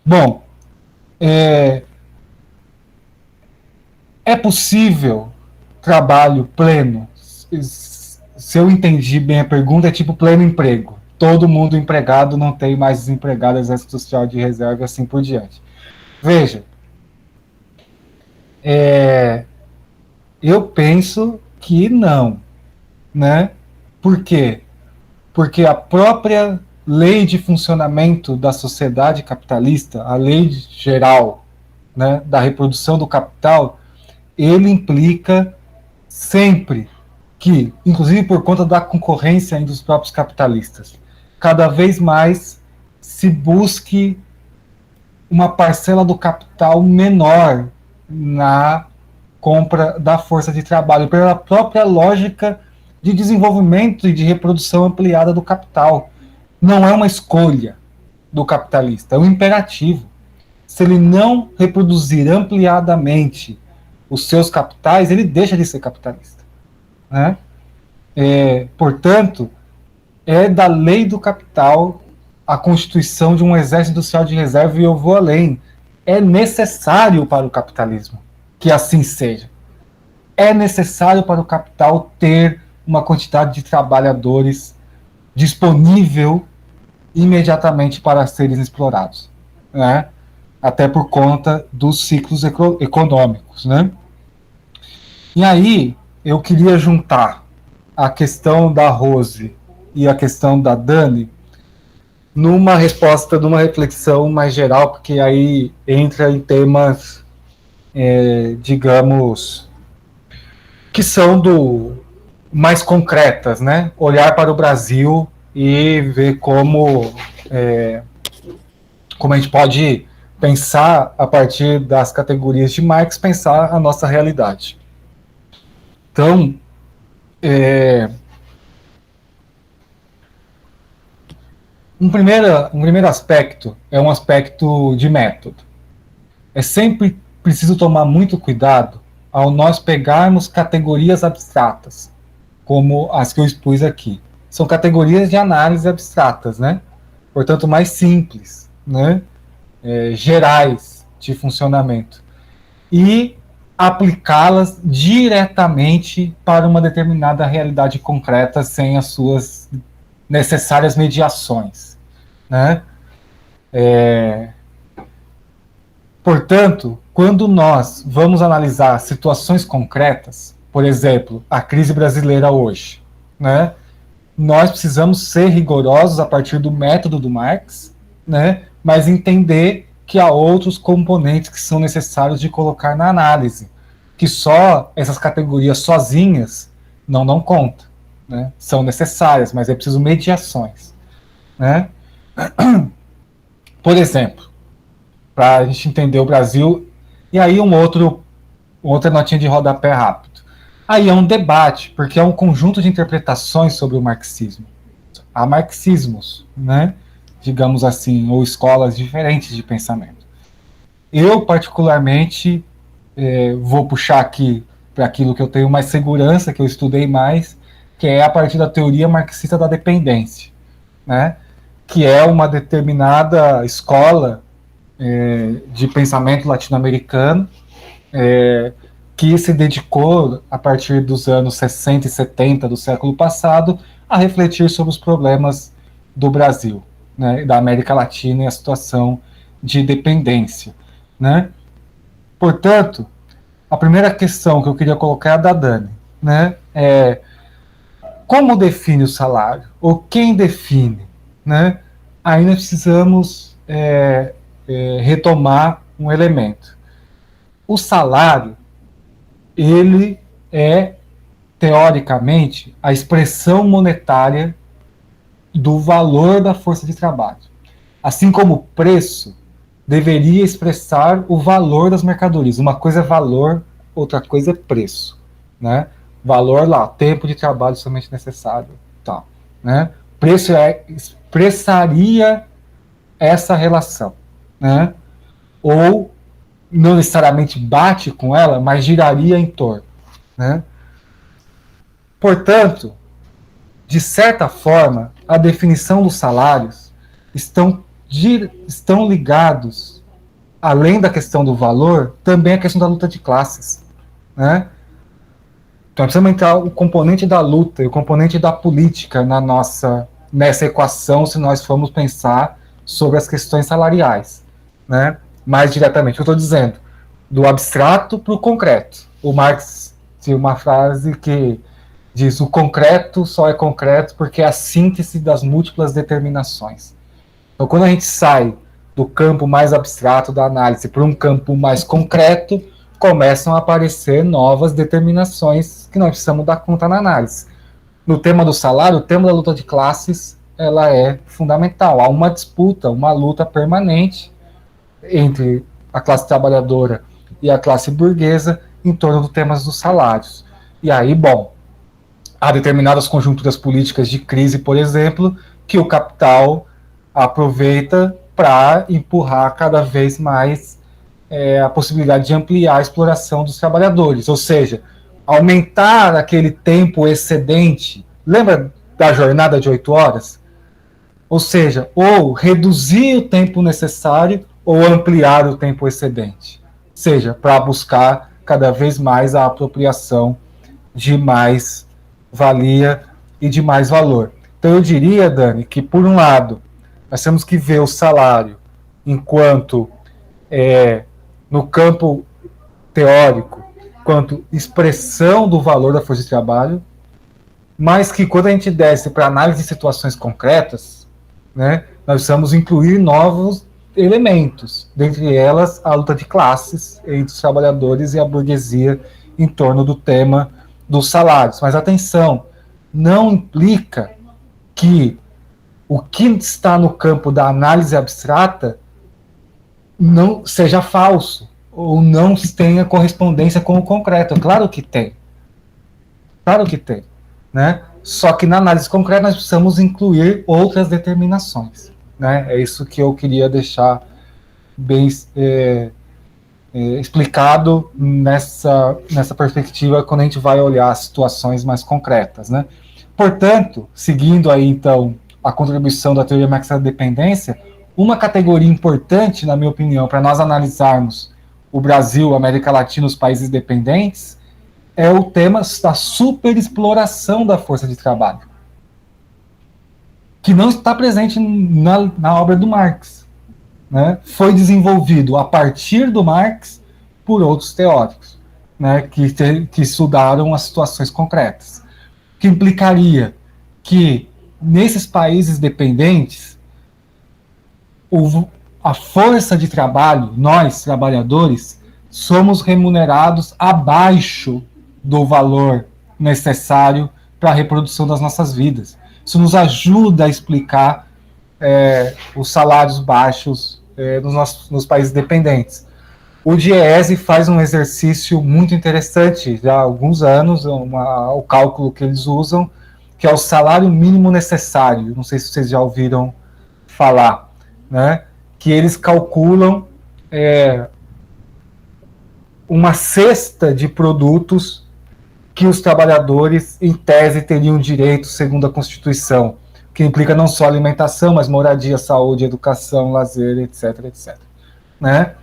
S3: Bom, é possível trabalho pleno, se eu entendi bem a pergunta, é tipo pleno emprego. Todo mundo empregado, não tem mais desempregado, exército social de reserva e assim por diante. Veja, eu penso que não, né? Por quê? Porque a própria lei de funcionamento da sociedade capitalista, a lei geral, né, da reprodução do capital, ele implica sempre que, inclusive por conta da concorrência dos próprios capitalistas, cada vez mais se busque uma parcela do capital menor na compra da força de trabalho, pela própria lógica de desenvolvimento e de reprodução ampliada do capital. Não é uma escolha do capitalista, é um imperativo. Se ele não reproduzir ampliadamente os seus capitais, ele deixa de ser capitalista, né? Portanto, é da lei do capital a constituição de um exército industrial de reserva, e eu vou além. É necessário para o capitalismo que assim seja. É necessário para o capital ter uma quantidade de trabalhadores disponível imediatamente para serem explorados, né? Até por conta dos ciclos econômicos, né? E aí, eu queria juntar a questão da Rose e a questão da Dani numa resposta, numa reflexão mais geral, porque aí entra em temas, digamos, que são mais concretas, né? Olhar para o Brasil e ver como a gente pode pensar, a partir das categorias de Marx, pensar a nossa realidade. Então, um primeiro aspecto é um aspecto de método. É sempre preciso tomar muito cuidado ao nós pegarmos categorias abstratas, como as que eu expus aqui. São categorias de análise abstratas, né? Portanto, mais simples, né? Gerais de funcionamento. E aplicá-las diretamente para uma determinada realidade concreta, sem as suas necessárias mediações, né? Portanto, quando nós vamos analisar situações concretas, por exemplo, a crise brasileira hoje, né? Nós precisamos ser rigorosos a partir do método do Marx, né? Mas entender que há outros componentes que são necessários de colocar na análise, que só essas categorias sozinhas não dão conta, né? São necessárias, mas é preciso mediações, né? Por exemplo, para a gente entender o Brasil, e aí outra notinha de rodapé rápido. Aí é um debate, porque é um conjunto de interpretações sobre o marxismo. Há marxismos, né? Digamos assim, ou escolas diferentes de pensamento. Eu, particularmente, vou puxar aqui para aquilo que eu tenho mais segurança, que eu estudei mais, que é a partir da teoria marxista da dependência, né? Que é uma determinada escola de pensamento latino-americano, que se dedicou, a partir dos anos 60 e 70 do século passado, a refletir sobre os problemas do Brasil, né, da América Latina e a situação de dependência, né? Portanto, a primeira questão que eu queria colocar é a da Dani, né? Como define o salário? Ou quem define, né? Aí nós precisamos retomar um elemento. O salário, ele é, teoricamente, a expressão monetária do valor da força de trabalho. Assim como o preço deveria expressar o valor das mercadorias. Uma coisa é valor, outra coisa é preço, né? Valor lá, tempo de trabalho somente necessário, tal, né? Preço expressaria essa relação, né? Ou não necessariamente bate com ela, mas giraria em torno, né? Portanto, de certa forma, a definição dos salários estão ligados, além da questão do valor, também a questão da luta de classes, né? Então precisamos entrar o componente da luta e o componente da política nessa equação, se nós formos pensar sobre as questões salariais, né? Mais diretamente, eu estou dizendo, do abstrato para o concreto. O Marx tinha uma frase que diz: o concreto só é concreto porque é a síntese das múltiplas determinações. Então, quando a gente sai do campo mais abstrato da análise para um campo mais concreto, começam a aparecer novas determinações que nós precisamos dar conta na análise. No tema do salário, o tema da luta de classes, ela é fundamental. Há uma disputa, uma luta permanente entre a classe trabalhadora e a classe burguesa em torno dos temas dos salários. E aí, bom, há determinadas conjunturas políticas de crise, por exemplo, que o capital aproveita para empurrar cada vez mais a possibilidade de ampliar a exploração dos trabalhadores, ou seja, aumentar aquele tempo excedente. Lembra da jornada de 8 horas? Ou seja, ou reduzir o tempo necessário ou ampliar o tempo excedente. Ou seja, para buscar cada vez mais a apropriação de mais valia e de mais valor. Então eu diria, Dani, que por um lado, nós temos que ver o salário enquanto no campo teórico, quanto expressão do valor da força de trabalho, mas que quando a gente desce para análise de situações concretas, né, nós precisamos incluir novos elementos, dentre elas a luta de classes entre os trabalhadores e a burguesia em torno do tema dos salários. Mas atenção, não implica que o que está no campo da análise abstrata não seja falso, ou não tenha correspondência com o concreto. Claro que tem. Claro que tem. Né? Só que na análise concreta nós precisamos incluir outras determinações. Né? É isso que eu queria deixar bem explicado nessa perspectiva quando a gente vai olhar as situações mais concretas. Né? Portanto, seguindo aí então a contribuição da teoria marxista da dependência, uma categoria importante, na minha opinião, para nós analisarmos o Brasil, a América Latina, os países dependentes, é o tema da superexploração da força de trabalho, que não está presente na obra do Marx. Né? Foi desenvolvido a partir do Marx por outros teóricos, né, que estudaram as situações concretas, que implicaria que nesses países dependentes a força de trabalho, nós, trabalhadores, somos remunerados abaixo do valor necessário para a reprodução das nossas vidas. Isso nos ajuda a explicar os salários baixos nos países dependentes. O DIEESE faz um exercício muito interessante, já há alguns anos, o cálculo que eles usam, que é o salário mínimo necessário. Não sei se vocês já ouviram falar, né? Que eles calculam uma cesta de produtos que os trabalhadores, em tese, teriam direito segundo a Constituição, que implica não só alimentação, mas moradia, saúde, educação, lazer, etc, etc. Né?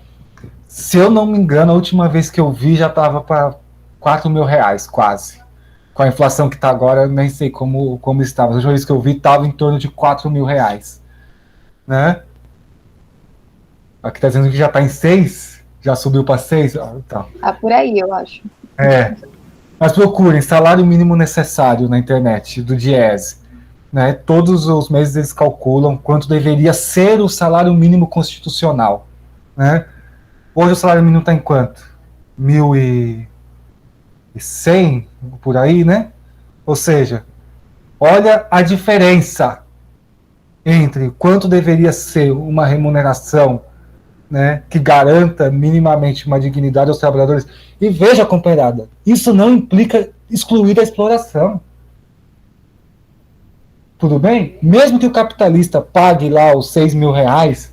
S3: Se eu não me engano, a última vez que eu vi já estava para R$4.000, quase. Com a inflação que está agora, eu nem sei como estava. A última vez que eu vi estava em torno de R$4.000. Né? Aqui está dizendo que já está em 6, já subiu para 6. Então.
S5: Por aí, eu acho.
S3: Mas procurem salário mínimo necessário na internet, do DIEESE. Né? Todos os meses eles calculam quanto deveria ser o salário mínimo constitucional. Né? Hoje o salário mínimo está em quanto? 1.100, por aí, né? Ou seja, olha a diferença entre quanto deveria ser uma remuneração, né, que garanta minimamente uma dignidade aos trabalhadores. E veja, companheirada, isso não implica excluir a exploração. Tudo bem? Mesmo que o capitalista pague lá os R$6.000,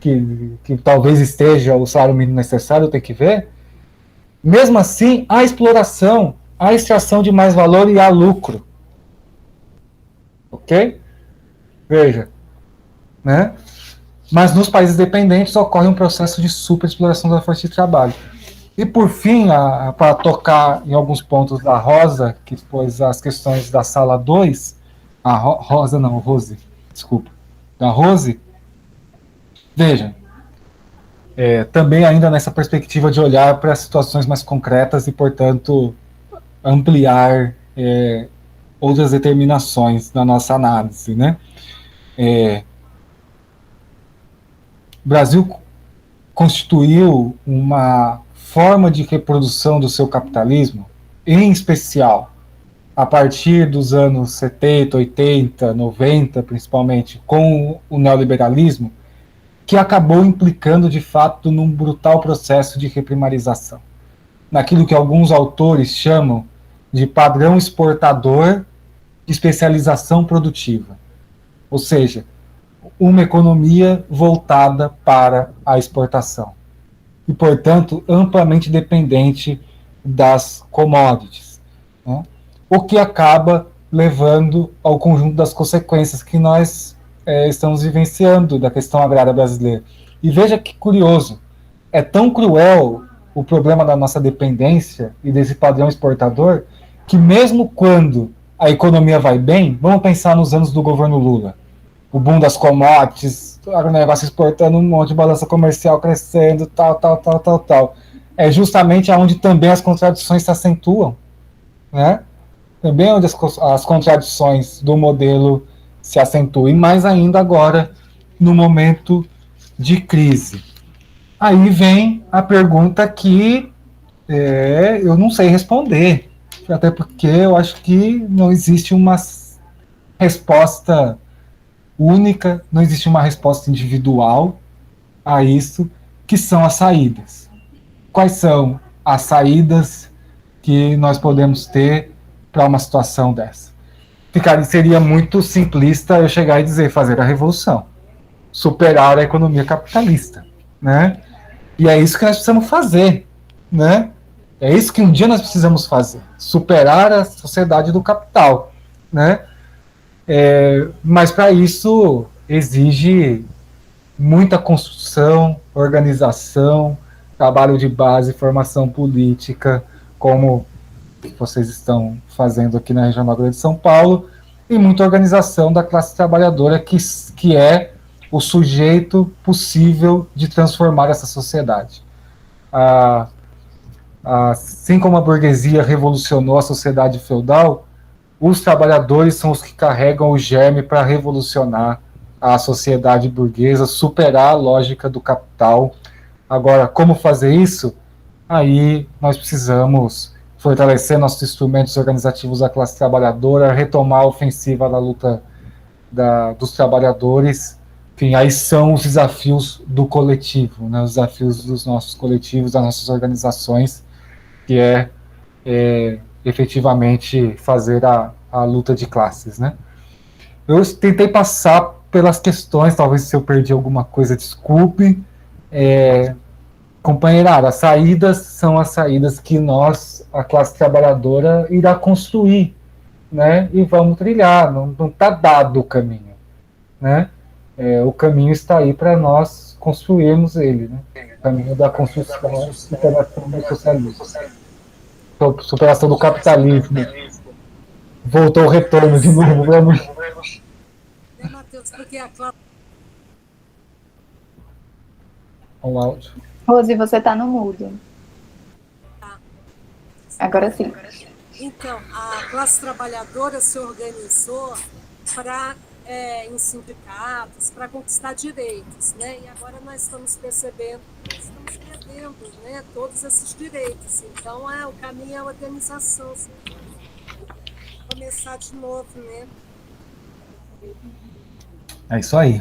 S3: que talvez esteja o salário mínimo necessário, tem que ver, mesmo assim, há exploração, há extração de mais valor e há lucro. Ok? Veja. Né? Mas nos países dependentes ocorre um processo de superexploração da força de trabalho. E por fim, para tocar em alguns pontos da Rosa, que expôs as questões da sala 2, a Rosa não, Rose, desculpa, da Rose, veja, também ainda nessa perspectiva de olhar para situações mais concretas e, portanto, ampliar outras determinações na nossa análise, né? O Brasil constituiu uma forma de reprodução do seu capitalismo, em especial a partir dos anos 70, 80, 90, principalmente, com o neoliberalismo, que acabou implicando, de fato, num brutal processo de reprimarização, naquilo que alguns autores chamam de padrão exportador de especialização produtiva. Ou seja, uma economia voltada para a exportação e, portanto, amplamente dependente das commodities, né? O que acaba levando ao conjunto das consequências que nós estamos vivenciando da questão agrária brasileira. E veja que curioso, é tão cruel o problema da nossa dependência e desse padrão exportador, que mesmo quando a economia vai bem, vamos pensar nos anos do governo Lula, o boom das commodities, o negócio exportando um monte de balança comercial crescendo, tal. É justamente onde também as contradições se acentuam, né? Também onde as contradições do modelo se acentuam, e mais ainda agora, no momento de crise. Aí vem a pergunta que eu não sei responder, até porque eu acho que não existe uma resposta única, não existe uma resposta individual a isso, que são as saídas. Quais são as saídas que nós podemos ter para uma situação dessa? Seria muito simplista eu chegar e dizer fazer a revolução, superar a economia capitalista, né? E é isso que nós precisamos fazer, né? É isso que um dia nós precisamos fazer, superar a sociedade do capital, né? Mas para isso exige muita construção, organização, trabalho de base, formação política, como vocês estão fazendo aqui na região noroeste de São Paulo, e muita organização da classe trabalhadora, que é o sujeito possível de transformar essa sociedade. Assim como a burguesia revolucionou a sociedade feudal, os trabalhadores são os que carregam o germe para revolucionar a sociedade burguesa, superar a lógica do capital. Agora, como fazer isso? Aí nós precisamos fortalecer nossos instrumentos organizativos da classe trabalhadora, retomar a ofensiva da luta dos trabalhadores. Enfim, aí são os desafios do coletivo, né? Os desafios dos nossos coletivos, das nossas organizações, que efetivamente fazer a luta de classes, né? Eu tentei passar pelas questões, talvez se eu perdi alguma coisa, desculpe. Companheirada, as saídas são as saídas que nós, a classe trabalhadora, irá construir, né? E vamos trilhar, não está dado o caminho, né? O caminho está aí para nós construirmos ele, né? O caminho da construção, superação do socialismo, superação do capitalismo. Voltou o retorno de novo, vamos.
S6: Matheus, porque a Cláudia...
S3: O áudio.
S5: Rose, você está no mudo.
S6: Tá.
S5: Agora sim.
S6: Então, a classe trabalhadora se organizou para em sindicatos, para conquistar direitos, né? E agora nós estamos percebendo que estamos perdendo, né, todos esses direitos. Então, o caminho é a organização. Assim, começar de novo, né?
S3: É isso aí.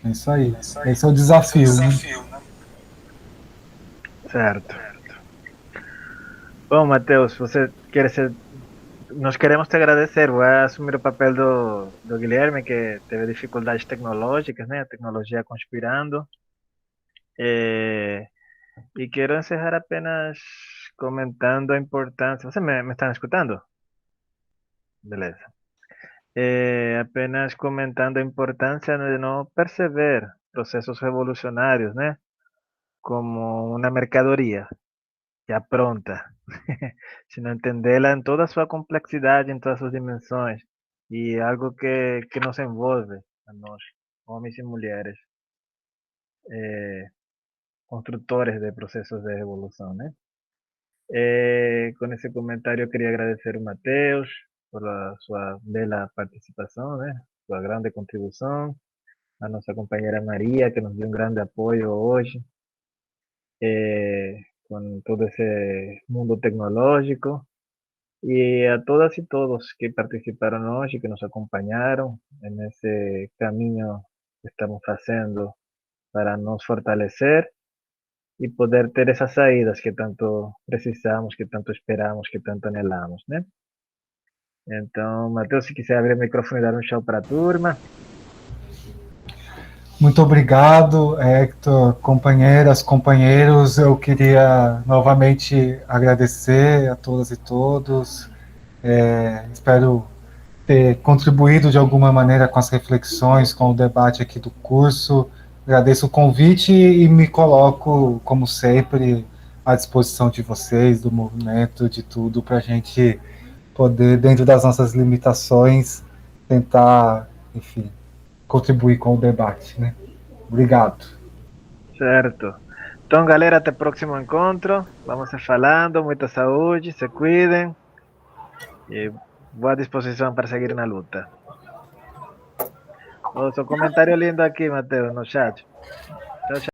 S3: É isso aí. Esse é o desafio, né?
S2: Certo. Bom, Matheus, nós queremos te agradecer. Vou assumir o papel do Guilherme, que teve dificuldades tecnológicas, né? A tecnologia conspirando. E quero encerrar apenas comentando a importância. Você me estão escutando? Beleza. Apenas comentando a importância de não perceber processos revolucionários, né, como uma mercadoria. já pronta. Se não entendê-la em toda a sua complexidade, em todas as suas dimensões. E algo que nos envolve a nós, homens e mulheres, construtores de processos de revolução, né? Com esse comentário, eu queria agradecer o Matheus por a sua bela participação, né? Sua grande contribuição. A nossa companheira Maria, que nos deu um grande apoio hoje, com todo esse mundo tecnológico. E a todas e todos que participaram hoje, que nos acompanharam nesse caminho que estamos fazendo para nos fortalecer e poder ter essas saídas que tanto precisamos, que tanto esperamos, que tanto anelamos, né? Então, Matheus, se quiser abrir o microfone e dar um tchau para a turma.
S3: Muito obrigado, Hector, companheiras, companheiros. Eu queria novamente agradecer a todas e todos. Espero ter contribuído de alguma maneira com as reflexões, com o debate aqui do curso. Agradeço o convite e me coloco, como sempre, à disposição de vocês, do movimento, de tudo, para a gente poder, dentro das nossas limitações, tentar, enfim, contribuir com o debate, né? Obrigado.
S2: Certo. Então, galera, até o próximo encontro. Vamos se falando. Muita saúde, se cuidem. E boa disposição para seguir na luta. O seu comentário lindo aqui, Matheus, no chat. Tchau, tchau.